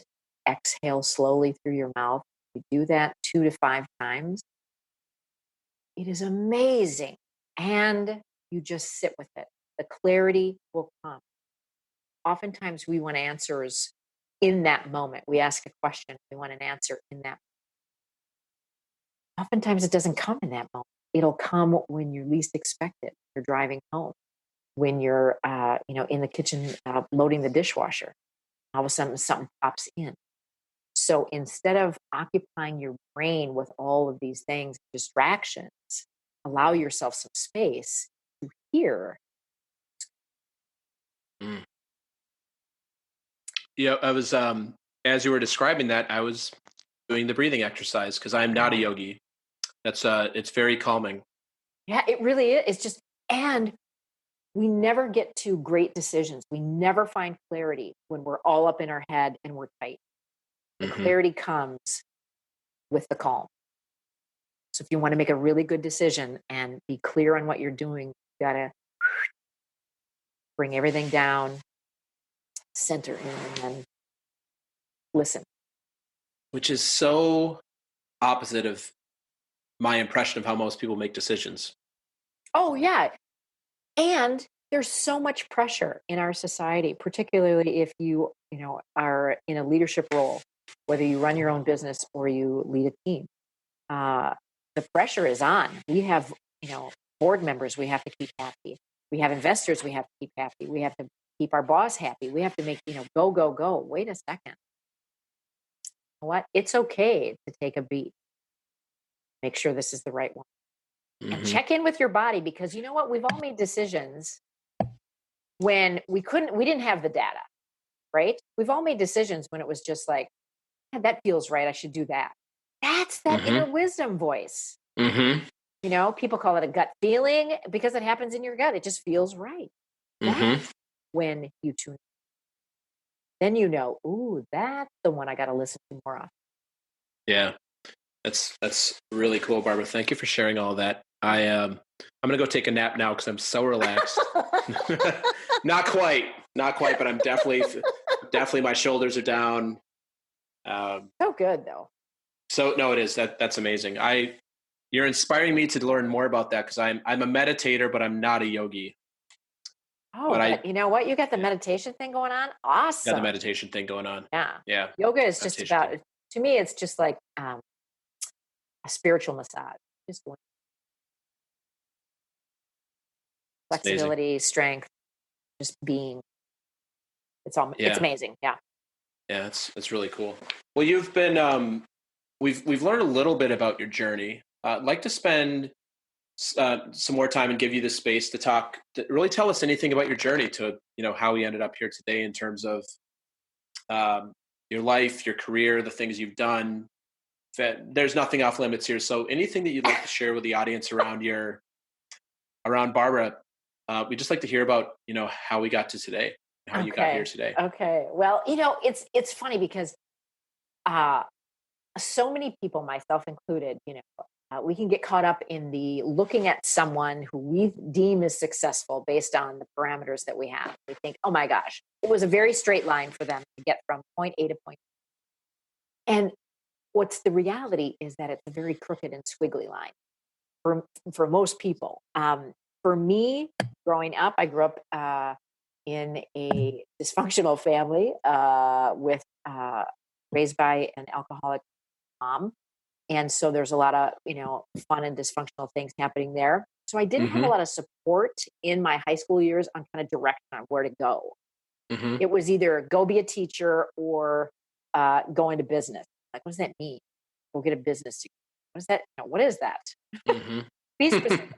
exhale slowly through your mouth, you do that 2 to 5 times, it is amazing. And you just sit with it. The clarity will come. Oftentimes we want answers in that moment. We ask a question, we want an answer in that. Oftentimes it doesn't come in that moment. It'll come when you least expect it. You're driving home, when you're, in the kitchen loading the dishwasher. All of a sudden, something pops in. So instead of occupying your brain with all of these things, distractions, allow yourself some space to hear. Mm. Yeah, I was as you were describing that, I was doing the breathing exercise because I'm not a yogi. That's it's very calming. Yeah, it really is. It's just, and we never get to great decisions. We never find clarity when we're all up in our head and we're tight. The clarity comes with the calm. So if you want to make a really good decision and be clear on what you're doing, you got to bring everything down, center in, and then listen. Which is so opposite of my impression of how most people make decisions. Oh, yeah. And there's so much pressure in our society, particularly if you are in a leadership role, whether you run your own business or you lead a team. The pressure is on. We have, board members we have to keep happy. We have investors we have to keep happy. We have to keep our boss happy. We have to make, go, go, go. Wait a second. You know what? It's okay to take a beat. Make sure this is the right one. And check in with your body, because you know what? We've all made decisions when we didn't have the data, right? We've all made decisions when it was just like, yeah, that feels right. I should do that. That's that inner wisdom voice. People call it a gut feeling because it happens in your gut. It just feels right. That's when you tune in. Then ooh, that's the one I got to listen to more often. Yeah, that's really cool, Barbara. Thank you for sharing all that. I'm gonna go take a nap now because I'm so relaxed. Not quite, but I'm definitely my shoulders are down. So good though. So no, it is that's amazing. You're inspiring me to learn more about that because I'm a meditator, but I'm not a yogi. Oh, but you know what? You got the meditation thing going on. Awesome. Got the meditation thing going on. Yeah. Yeah. Yoga is just about, to me, it's just like a spiritual massage. Just going. Flexibility, strength, just being. It's amazing. Yeah. Yeah, it's really cool. Well, you've been we've learned a little bit about your journey. I'd like to spend some more time and give you the space to talk, to really tell us anything about your journey to, how we ended up here today in terms of your life, your career, the things you've done. There's nothing off limits here. So anything that you'd like to share with the audience around Barbara, we'd just like to hear about, how we got to today, how you got here today. Okay. Well, it's funny because so many people, myself included, we can get caught up in the looking at someone who we deem as successful based on the parameters that we have. We think, oh my gosh, it was a very straight line for them to get from point A to point B. And what's the reality is that it's a very crooked and squiggly line for most people. For me, growing up, I grew up in a dysfunctional family raised by an alcoholic mom. And so there's a lot of, fun and dysfunctional things happening there. So I didn't have a lot of support in my high school years on kind of direction on where to go. It was either go be a teacher or go into business. Like, what does that mean? Go get a business degree. What is that? What is that? Be specific.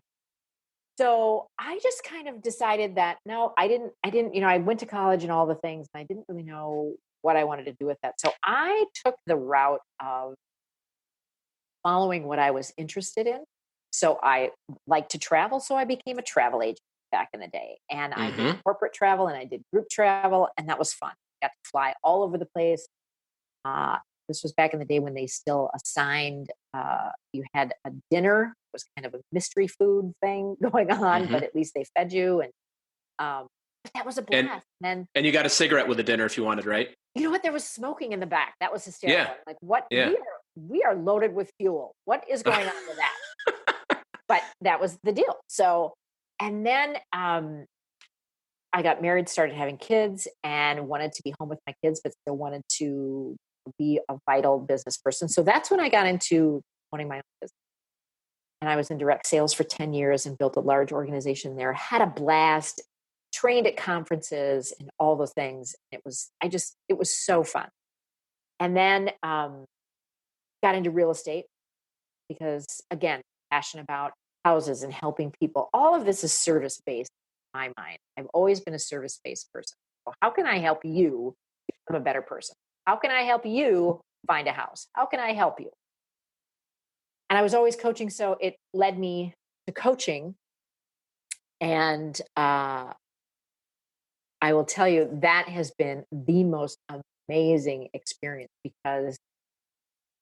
So I just kind of decided that no, I didn't, I went to college and all the things, and I didn't really know what I wanted to do with that. So I took the route of following what I was interested in. So I like to travel. So I became a travel agent back in the day, and I did corporate travel and I did group travel, and that was fun. I got to fly all over the place. this was back in the day when they still assigned, you had a dinner. It was kind of a mystery food thing going on, Mm-hmm. but at least they fed you. And but that was a And blast. And and you got a cigarette with the dinner if you wanted, right? you know what? There was smoking in the back. That was hysterical. Yeah. I'm like, what? Yeah. We are loaded with fuel. What is going on with that? But that was the deal. So, and then I got married, started having kids, and wanted to be home with my kids, but still wanted to be a vital business person. So that's when I got into owning my own business. And I was in direct sales for 10 years and built a large organization there, had a blast, trained at conferences and all those things. It was so fun. And then got into real estate because, again, passionate about houses and helping people. All of this is service based in my mind. I've always been a service based person. So how can I help you become a better person? How can I help you find a house? How can I help you? And I was always coaching. So it led me to coaching. And I will tell you, that has been the most amazing experience, because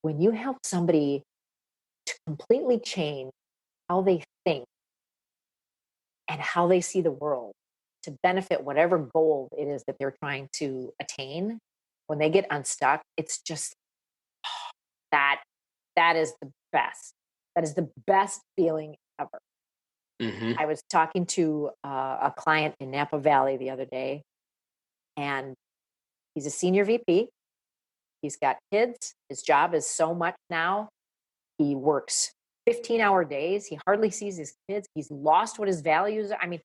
when you help somebody to completely change how they think and how they see the world to benefit whatever goal it is that they're trying to attain, when they get unstuck, it's just that that is the best. That is the best feeling ever. Mm-hmm. I was talking to a client in Napa Valley the other day, and he's a senior VP. He's got kids. His job is so much now. He works 15-hour days. He hardly sees his kids. He's lost what his values are. I mean,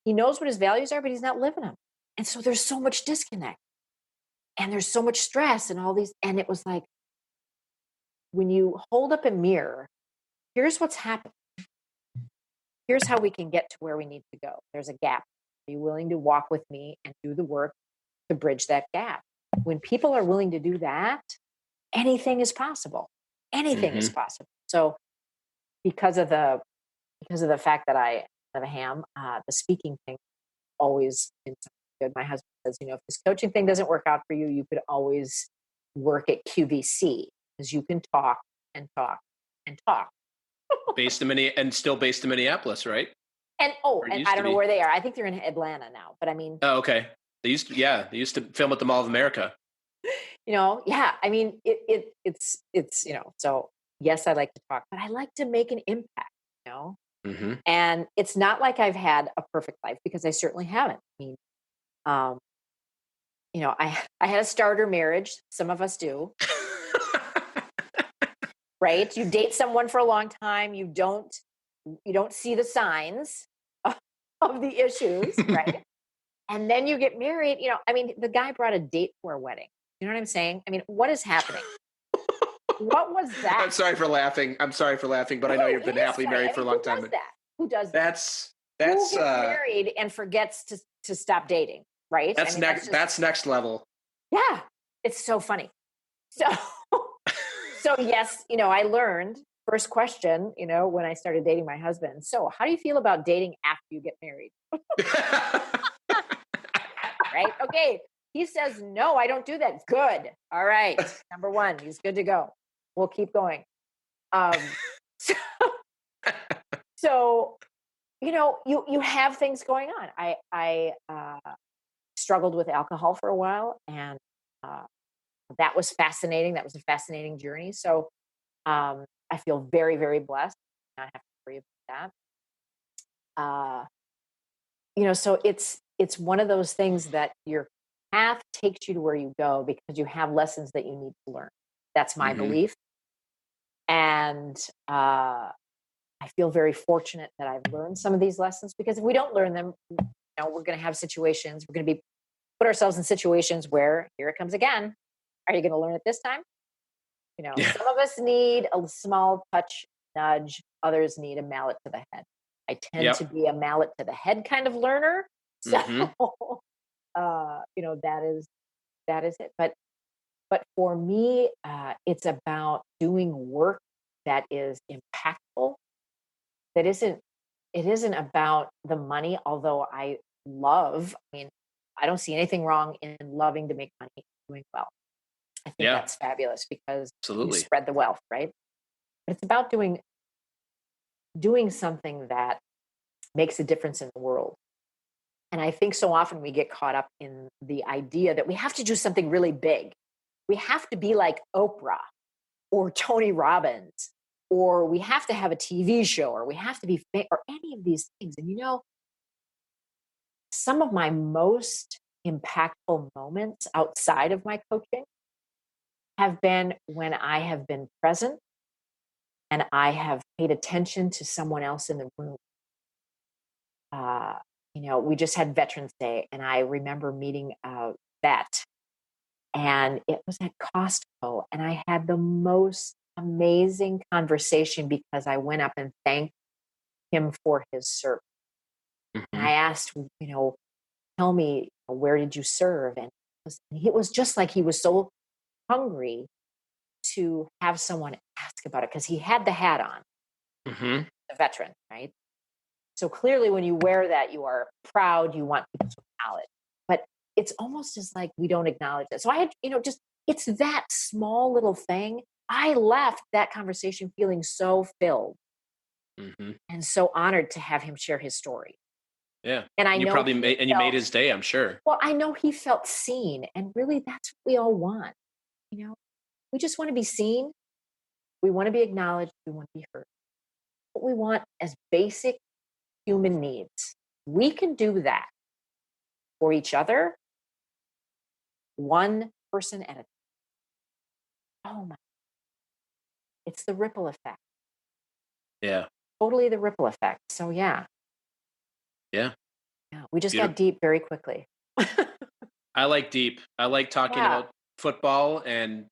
he knows what his values are, but he's not living them. And so there's so much disconnect and there's so much stress and all these. And it was like, when you hold up a mirror, here's what's happening. Here's how we can get to where we need to go. There's a gap. Are you willing to walk with me and do the work to bridge that gap? When people are willing to do that, anything is possible. Anything is Mm-hmm. possible. So because of the fact that I have a ham, the speaking thing always been something good. My husband says, if this coaching thing doesn't work out for you, you could always work at QVC, because you can talk and talk and talk. Still based in Minneapolis, right? And I don't know where they are. I think they're in Atlanta now, but I mean, Oh, okay. They used to film at the Mall of America. yeah. I mean, it's so yes, I like to talk, but I like to make an impact, Mm-hmm. And it's not like I've had a perfect life, because I certainly haven't. I mean, um, I had a starter marriage. Some of us do, right? You date someone for a long time. You don't see the signs of the issues, right? And then you get married. I mean, the guy brought a date to our wedding. You know what I'm saying? I mean, what is happening? What was that? I'm sorry for laughing, but I know you've been happily married for a long time. Who does that? That's Who gets married and forgets to stop dating, right? That's that's next level. Yeah, it's so funny. So, yes, I learned, first question, when I started dating my husband. So, how do you feel about dating after you get married? Right? Okay. He says, no, I don't do that. Good. All right. Number one, he's good to go. We'll keep going. So you have things going on. I struggled with alcohol for a while, and that was fascinating. That was a fascinating journey. So I feel very, very blessed. I have to worry about that. So it's one of those things that your path takes you to where you go because you have lessons that you need to learn. That's my belief. And I feel very fortunate that I've learned some of these lessons, because if we don't learn them, we're going to have situations. We're going to put ourselves in situations where, here it comes again. Are you going to learn it this time? Some of us need a small touch nudge. Others need a mallet to the head. I tend to be a mallet to the head kind of learner. So, that is it. But for me, it's about doing work that is impactful. It isn't about the money, although I don't see anything wrong in loving to make money, doing well. I think Yeah, that's fabulous because you absolutely. spread the wealth, right? But it's about doing something that makes a difference in the world. And I think so often we get caught up in the idea that we have to do something really big. We have to be like Oprah or Tony Robbins, or we have to have a TV show, or we have to be, or any of these things. And some of my most impactful moments outside of my coaching have been when I have been present and I have paid attention to someone else in the room. Uh, we just had Veterans Day, and I remember meeting a vet, and it was at Costco, and I had the most amazing conversation because I went up and thanked him for his service. And Hmm. I asked, tell me, where did you serve? And it was just like he was so hungry to have someone ask about it because he had the hat on, Hmm. the veteran, right? So clearly, when you wear that, you are proud, you want people to acknowledge. But it's almost as like we don't acknowledge that. So I had, just it's that small little thing. I left that conversation feeling so filled Hmm. and so honored to have him share his story. Yeah. And I You know probably he made, and you made felt, his day, I'm sure. well, I know he felt seen. And really, that's what we all want. You know, we just want to be seen. We want to be acknowledged. We want to be heard. What we want as basic human needs. We can do that for each other, one person at a time. Oh my, it's the ripple effect. Yeah. Totally the ripple effect. So yeah, Yeah. we just got Beautiful. deep very quickly. I like deep. I like talking Yeah. about football and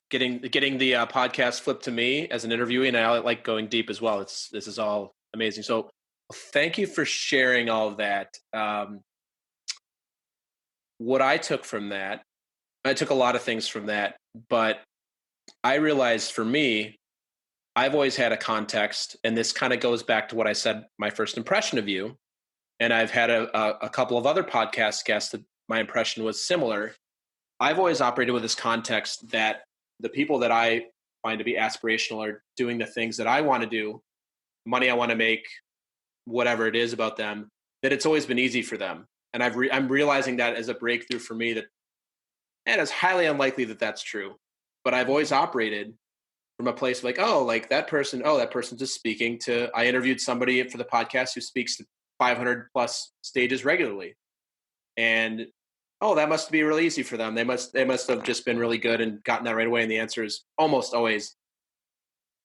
getting the podcast flipped to me as an interviewee, and I like going deep as well. This is all amazing. So thank you for sharing all of that. What I took from that, I took a lot of things from that, but I realized for me, I've always had a context, and this kind of goes back to what I said, my first impression of you. And I've had a couple of other podcast guests that my impression was similar. I've always operated with this context that the people that I find to be aspirational are doing the things that I want to do, money I want to make, whatever it is about them, that it's always been easy for them. And I'm realizing that as a breakthrough for me that, and it's highly unlikely that that's true. But I've always operated from a place like, like that person, that person's just speaking to, I interviewed somebody for the podcast who speaks to 500 plus stages regularly. And that must be really easy for them. They must have just been really good and gotten that right away. And the answer is almost always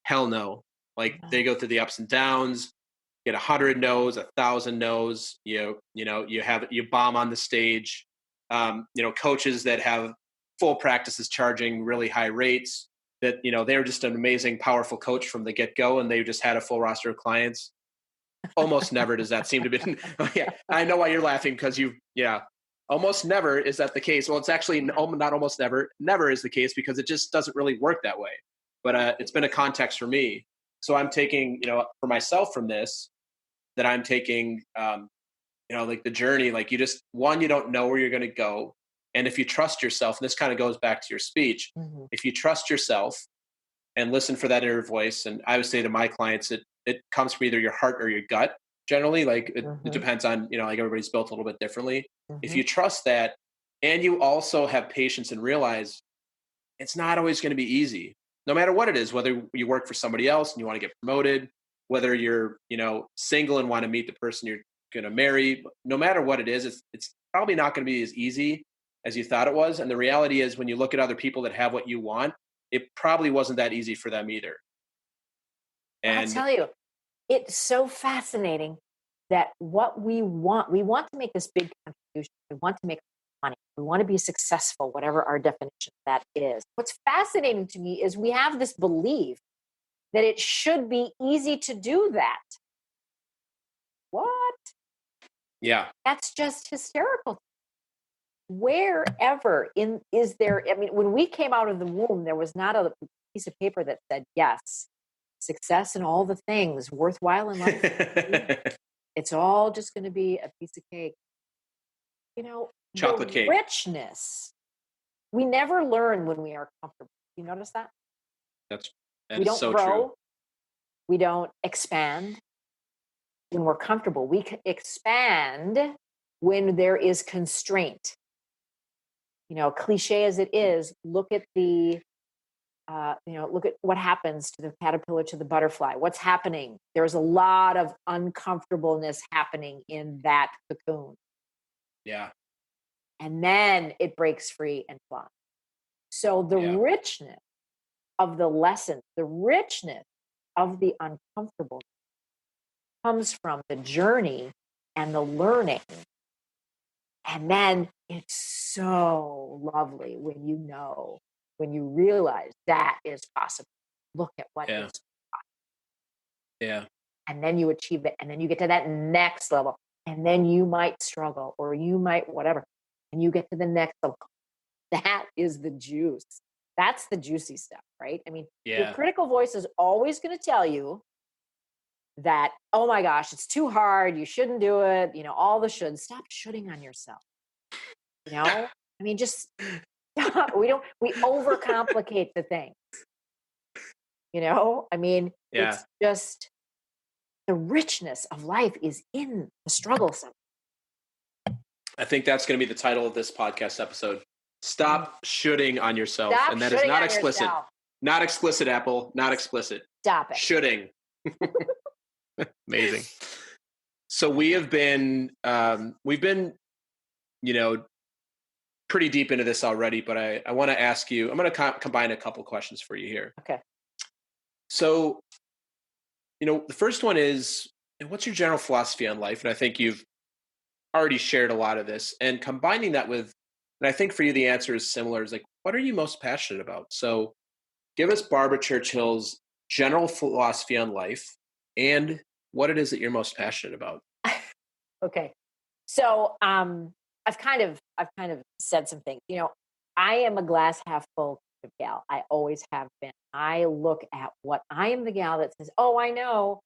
hell no. Like they go through the ups and downs, get 100 no's, 1,000 no's. You bomb on the stage. Coaches that have full practices charging really high rates. That they were just an amazing, powerful coach from the get go, and they just had a full roster of clients. Almost never does that seem to be. Yeah, I know why you're laughing because almost never is that the case. Well, it's actually not almost never. Never is the case because it just doesn't really work that way. But it's been a context for me. So I'm taking, for myself from this, that I'm taking, like the journey, like you don't know where you're going to go. And if you trust yourself, and this kind of goes back to your speech, Mhm. if you trust yourself and listen for that inner voice, and I would say to my clients, it comes from either your heart or your gut. Generally, like it Mhm. depends on, like everybody's built a little bit differently. If Mhm. you trust that, and you also have patience and realize it's not always going to be easy, no matter what it is, whether you work for somebody else and you want to get promoted, whether you're, single and want to meet the person you're going to marry, no matter what it is, it's probably not going to be as easy as you thought it was. And the reality is when you look at other people that have what you want, it probably wasn't that easy for them either. I'll And tell you, it's so fascinating that what we want to make this big contribution. We want to make money. We want to be successful, whatever our definition of that is. What's fascinating to me is we have this belief that it should be easy to do that. What? yeah, That's just hysterical. Wherever in is there, I mean, when we came out of the womb, there was not a piece of paper that said, yes, success and all the things worthwhile in life. It's all just going to be a piece of cake. chocolate The cake. richness We never learn when we are comfortable. You notice that? That We is don't so grow. true. We don't expand when we're comfortable. We expand when there is constraint. Cliche as it is, look at look at what happens to the caterpillar to the butterfly. What's happening? There's a lot of uncomfortableness happening in that cocoon. Yeah. And then it breaks free and flies. So the richness of the lesson, the richness of the uncomfortable comes from the journey and the learning. And then it's so lovely when you realize that is possible. Look at what is. Yeah. And then you achieve it. And then you get to that next level. And then you might struggle or you might whatever. And you get to the next level. That is the juice. That's the juicy stuff, right? I mean, your critical voice is always going to tell you that, oh my gosh, it's too hard. You shouldn't do it. All the shoulds. Stop shoulding on yourself. I mean, just we overcomplicate the thing. I mean, it's just the richness of life is in the struggle. I think that's going to be the title of this podcast episode. Stop shoulding on yourself. Stop and that is not explicit. Yourself. Not explicit, Apple. Not explicit. Stop it. Shoulding. Amazing. So we've been, pretty deep into this already, but I want to ask you, I'm going to combine a couple questions for you here. Okay. So, the first one is, what's your general philosophy on life? And I think you've already shared a lot of this, and combining that with, and I think for you, the answer is similar, is like, what are you most passionate about? So give us Barbara Churchill's general philosophy on life and what it is that you're most passionate about. Okay. So, I've kind of said some things, I am a glass half full kind of gal. I always have been. I look at what I am the gal that says, oh, I know,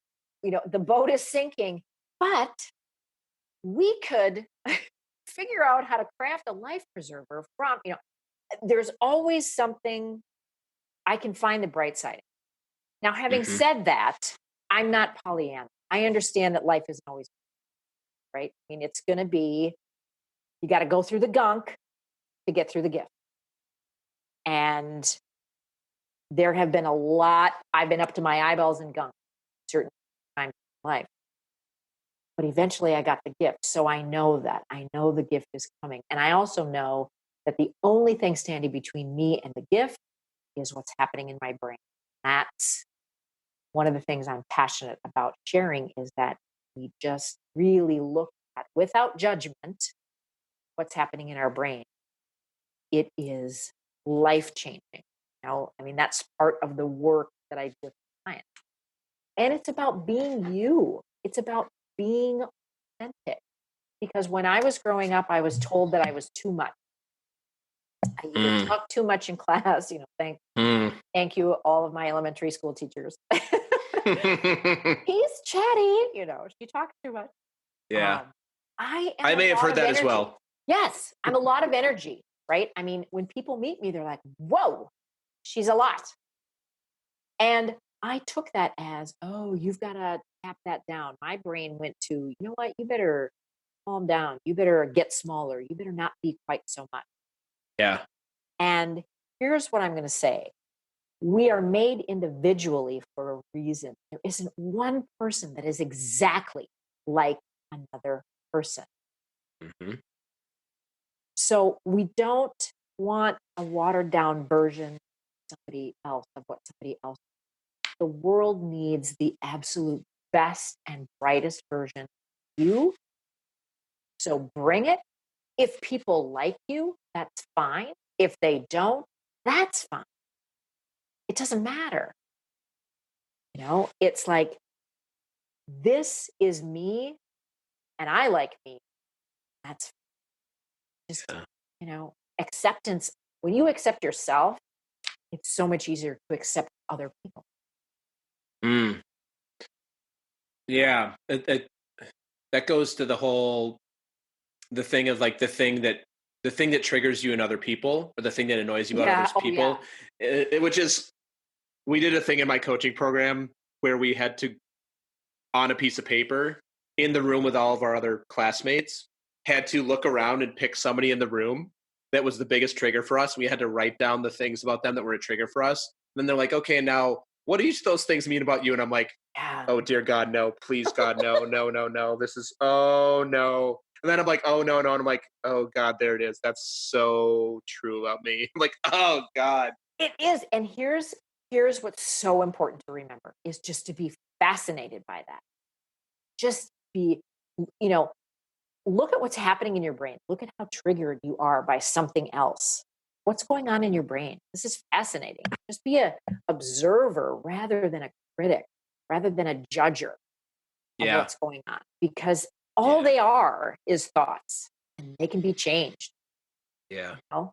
the boat is sinking, but we could figure out how to craft a life preserver from, there's always something I can find the bright side. Now, having said that, I'm not Pollyanna. I understand that life isn't always right. I mean, it's going to be, you got to go through the gunk to get through the gift. And there have been I've been up to my eyeballs in gunk certain times in life. But eventually I got the gift. So I know the gift is coming. And I also know that the only thing standing between me and the gift is what's happening in my brain. That's one of the things I'm passionate about sharing, is that we just really look at, without judgment, what's happening in our brain. It is life-changing. I mean, that's part of the work that I do with clients. And it's about being you. It's about being authentic. Because when I was growing up, I was told that I was too much. I either talked too much in class, thank you, all of my elementary school teachers. He's chatty, she talks too much. Yeah. I may have heard that as well. Yes, I'm a lot of energy, right? I mean, when people meet me, they're like, whoa, she's a lot. And I took that as, oh, you've got to tap that down. My brain went to, you know what, you better calm down. You better get smaller. You better not be quite so much. Yeah. And here's what I'm going to say. We are made individually for a reason. There isn't one person that is exactly like another person. So we don't want a watered down version of somebody else, of what somebody else. The world needs the absolute best and brightest version of you. So bring it. If people like you, that's fine. If they don't, that's fine. It doesn't matter. It's like, this is me and I like me. That's just, acceptance. When you accept yourself, it's so much easier to accept other people. Yeah. That goes to the thing of like the thing that the thing that triggers you in other people, or the thing that annoys you about Yeah. others Oh, yeah. people, which is, we did a thing in my coaching program where we had to, on a piece of paper in the room with all of our other classmates, had to look around and pick somebody in the room that was the biggest trigger for us. We had to write down the things about them that were a trigger for us. And then they're like, okay, now what do each of those things mean about you? And I'm like, Yeah. oh dear God, no, please God, no, no, no, no. This is, oh no. And then I'm like, oh no, no. And I'm like, oh God, there it is. That's so true about me. I'm like, oh God. It is. And here's what's so important to remember is just to be fascinated by that. Just be, you know, look at what's happening in your brain. Look at how triggered you are by something else. What's going on in your brain? This is fascinating. Just be a observer rather than a critic, rather than a judger of Yeah. what's going on, because all they are is thoughts, and they can be changed. Yeah. You know?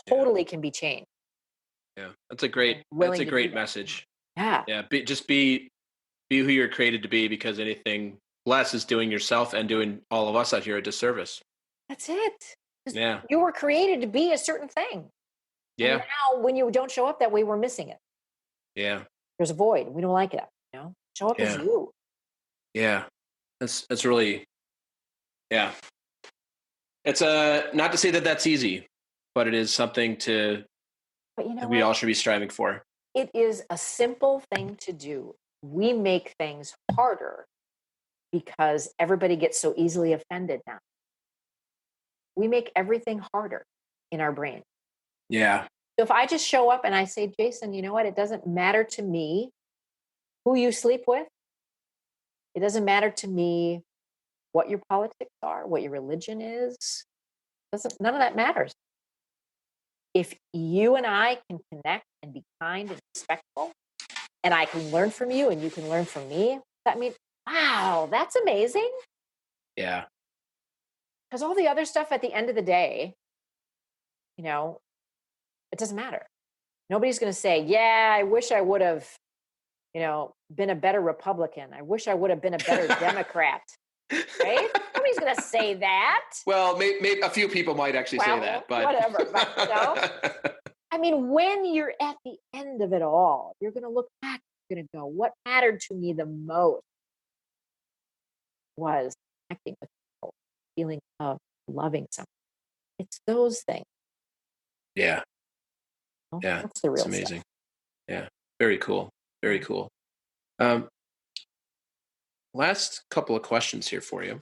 Totally can be changed. Yeah. That's a Willing to do great that. message. Yeah. Yeah. Just be who you're created to be, because anything less is doing yourself and doing all of us out here a disservice. That's it. Yeah. You were created to be a certain thing. And Yeah. now when you don't show up that way, we're missing it. Yeah. There's a void. We don't like it. You know, show up as Yeah. you. Yeah. That's really, yeah. It's not to say that that's easy, but it is something But you know we all what? should be striving for. It is a simple thing to do. We make things harder because everybody gets so easily offended now. We make everything harder in our brain. Yeah. So if I just show up and I say, Jason, you know what? It doesn't matter to me who you sleep with. It doesn't matter to me what your politics are, what your religion is. None of that matters. If you and I can connect and be kind and respectful, and I can learn from you and you can learn from me, that means, wow, that's amazing. Yeah. Because all the other stuff at the end of the day, you know, it doesn't matter. Nobody's going to say, yeah, I wish I would have, you know, been a better Republican. I wish I would have been a better Democrat. Right? Nobody's going to say that. Well, maybe a few people might actually say that, but whatever. But you know, I mean, when you're at the end of it all, you're going to look back. You're going to go, what mattered to me the most was connecting with people, feeling of loving someone. It's those things. Yeah. You know? Yeah. That's the real It's amazing. stuff. Yeah. Very cool. Very cool. Last couple of questions here for you.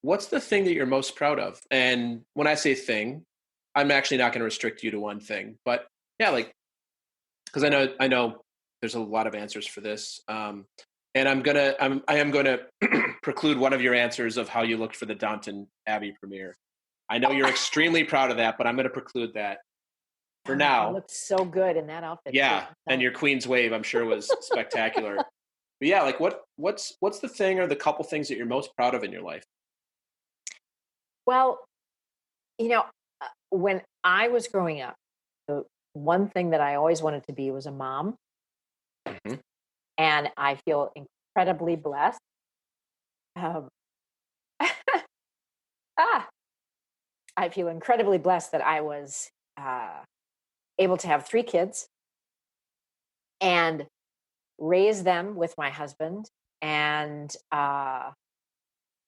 What's the thing that you're most proud of? And when I say thing, I'm actually not going to restrict you to one thing, but yeah, like, because I know there's a lot of answers for this. And I am gonna preclude one of your answers of how you looked for the Downton Abbey premiere. I know you're extremely proud of that, but I'm going to preclude that for You now. looked so good in that outfit. Yeah, and your Queen's Wave, I'm sure, was spectacular. But yeah, like what's the thing or the couple things that you're most proud of in your life? Well, you know, when I was growing up, the one thing that I always wanted to be was a mom. Mm-hmm. And I feel incredibly blessed. I feel incredibly blessed that I was able to have 3 kids and raise them with my husband. And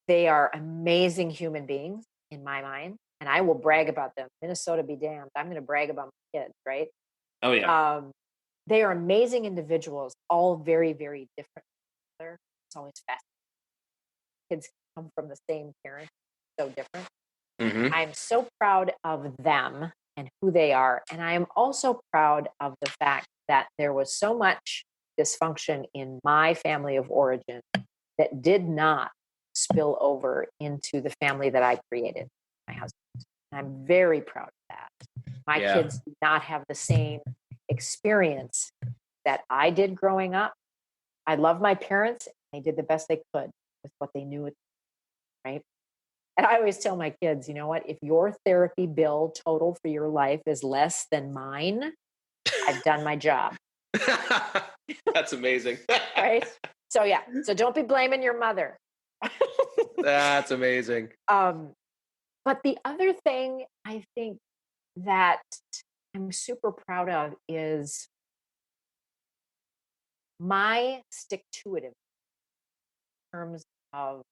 they are amazing human beings in my mind. And I will brag about them. Minnesota be damned. I'm going to brag about my kids, right? Oh yeah. They are amazing individuals, all very, very different. It's always fascinating. Kids come from the same parent, so different. Mm-hmm. I'm so proud of them and who they are. And I am also proud of the fact that there was so much dysfunction in my family of origin that did not spill over into the family that I created, my husband. And I'm very proud of that. My kids did not have the same experience that I did growing up. I love my parents. They did the best they could with what they knew, right? And I always tell my kids, you know what? If your therapy bill total for your life is less than mine, I've done my job. That's amazing. Right? So yeah. So don't be blaming your mother. That's amazing. But But the other thing I think that I'm super proud of is my stick to it in terms of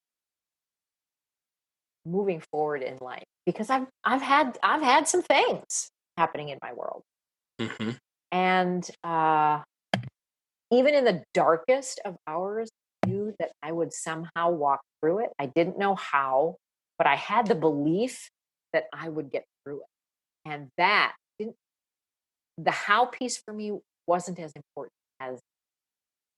moving forward in life, because I've had some things happening in my world, Mm-hmm. and even in the darkest of hours, I knew that I would somehow walk through it. I didn't know how, but I had the belief that I would get through it, and that didn't the how piece for me wasn't as important as,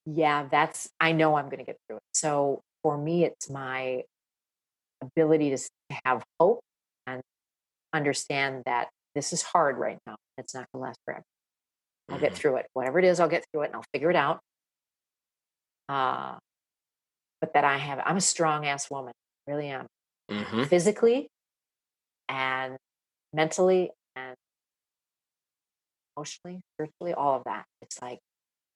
yeah, that's, I know I'm going to get through it. So for me, it's my ability to have hope and understand that this is hard right now. It's not going to last forever. I'll get Mm-hmm. through it. Whatever it is, I'll get through it and I'll figure it out. Uh, but that I'm a strong ass woman. I really am. Mm-hmm. Physically and mentally and emotionally, spiritually, all of that. It's like,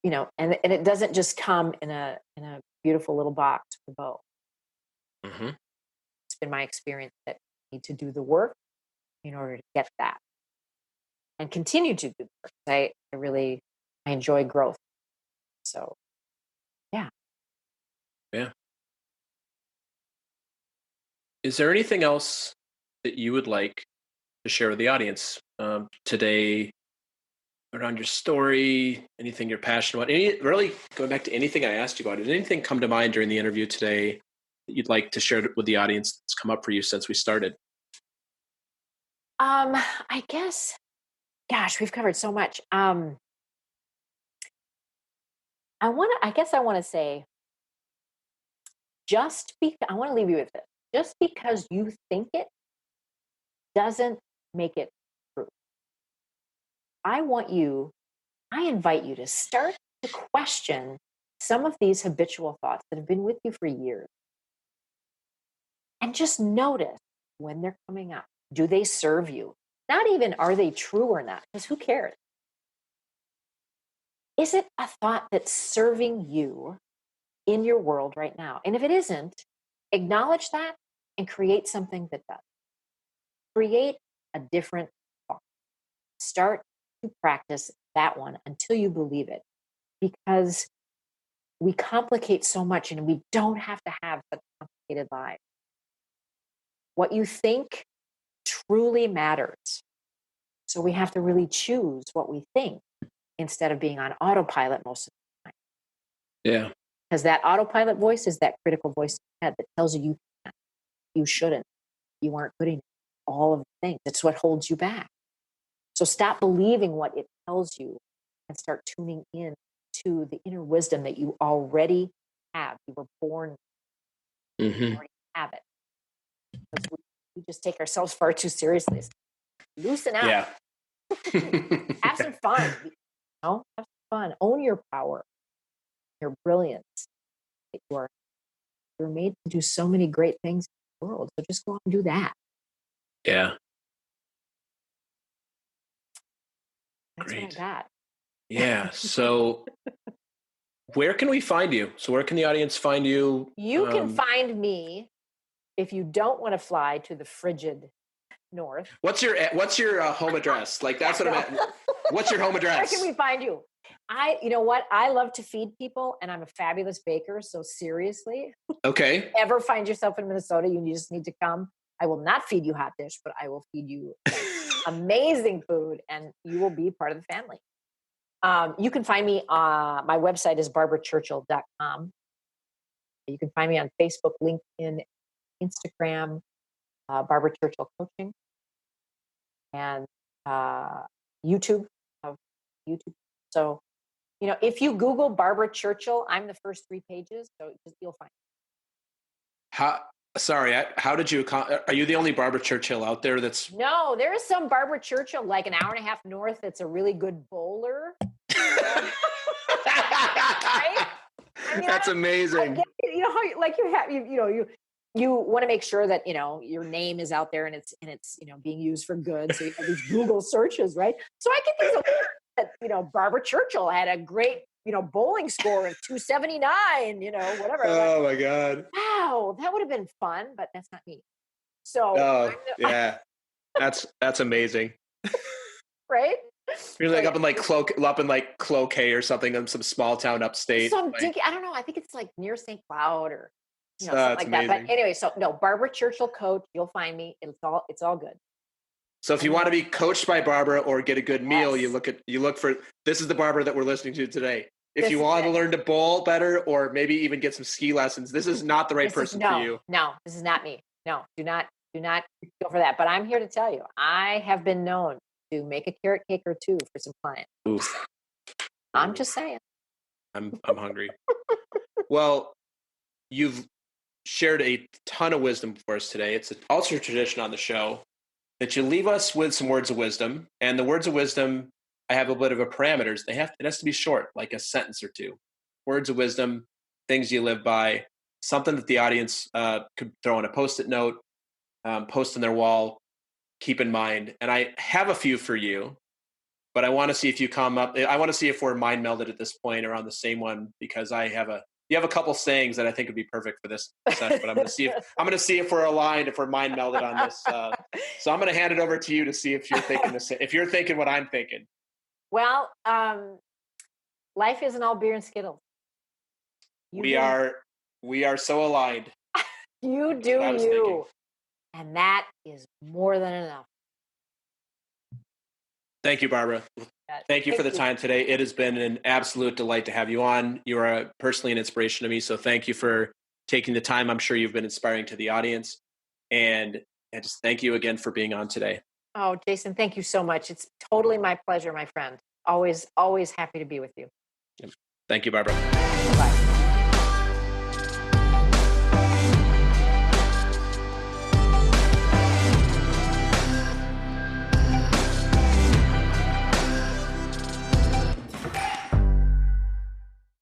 and it doesn't just come in a beautiful little box with a bow. Mm-hmm. It's been my experience that I need to do the work in order to get that and continue to do the work. I enjoy growth. So yeah. Yeah. Is there anything else that you would like to share with the audience today around your story, anything you're passionate about? Really going back to anything I asked you about, did anything come to mind during the interview today that you'd like to share with the audience that's come up for you since we started? I guess, gosh, we've covered so much. I guess I want to say, I want to leave you with this. Just because you think it doesn't make it true. I invite you to start to question some of these habitual thoughts that have been with you for years, and just notice when they're coming up. Do they serve you? Not even are they true or not, because who cares? Is it a thought that's serving you in your world right now? And if it isn't, acknowledge that and create something that does. Create a different thought. Start to practice that one until you believe it, because we complicate so much and we don't have to have such complicated lives. What you think truly matters. So we have to really choose what we think instead of being on autopilot most of the time. Yeah. Because that autopilot voice is that critical voice in your head that tells you can't, you shouldn't, you aren't good enough, all of the things. It's what holds you back. So stop believing what it tells you and start tuning in to the inner wisdom that you already have. You were born, Mm-hmm. you already have it. Because we just take ourselves far too seriously. Loosen up. Yeah. Have some fun. Have some fun. Own your power, your brilliance. You're made to do so many great things in the world. So just go out and do that. Yeah. That's Great. what I got. Yeah. So where can we find you? So where can the audience find you? You can find me if you don't want to fly to the frigid north. What's your home address? Like, that's what I'm at. What's your home address? Where can we find you? You know what? I love to feed people and I'm a fabulous baker. So seriously, Okay. ever find yourself in Minnesota, you just need to come. I will not feed you hot dish, but I will feed you amazing food and you will be part of the family. You can find me, my website is barbarachurchill.com. You can find me on Facebook, LinkedIn, Instagram, Barbara Churchill Coaching, and YouTube. YouTube. So, if you Google Barbara Churchill, I'm the first 3 pages, so you'll find it. How did you? Are you the only Barbara Churchill out there that's? No, there is some Barbara Churchill, like an hour and a half north. That's a really good bowler. Right? I mean, That's amazing. You want to make sure that your name is out there and it's being used for good. So you have these Google searches, right? So I get these that Barbara Churchill had a great bowling score of 279. Whatever. Oh my God! Wow, that would have been fun, but that's not me. So, Oh, yeah. That's amazing. right? You're like So, up in like Cloquet or something in some small town upstate. I don't know. I think it's like near St. Cloud or something It's like that. But amazing. anyway, so no, Barbara Churchill coach. You'll find me. It's all good. So if you want to be coached by Barbara or get a good meal, Yes. you look for, this is the Barbara that we're listening to today. If you This is want to it. learn to bowl better or maybe even get some ski lessons, this is not the right person for you. No, this is not me. No, do not go for that. But I'm here to tell you, I have been known to make a carrot cake or two for some clients. Oof. I'm just saying. I'm hungry. Well, you've shared a ton of wisdom for us today. It's also a tradition on the show that you leave us with some words of wisdom. And the words of wisdom, I have a bit of a parameters. It has to be short, like a sentence or two. Words of wisdom, things you live by, something that the audience could throw in a Post-it note, post on their wall, keep in mind. And I have a few for you, but I want to see if you come up. I want to see if we're mind melded at this point or on the same one, because you have a couple sayings that I think would be perfect for this session, but I'm going to see if we're aligned, if we're mind melded on this. So I'm going to hand it over to you to see if you're thinking if you're thinking what I'm thinking. Well, life isn't all beer and Skittles. We are so aligned. You do you. Thinking. And that is more than enough. Thank you, Barbara. Thank you for the time today. It has been an absolute delight to have you on. You are personally an inspiration to me. So thank you for taking the time. I'm sure you've been inspiring to the audience. And just thank you again for being on today. Oh, Jason, thank you so much. It's totally my pleasure, my friend. Always happy to be with you. Thank you, Barbara. Bye-bye.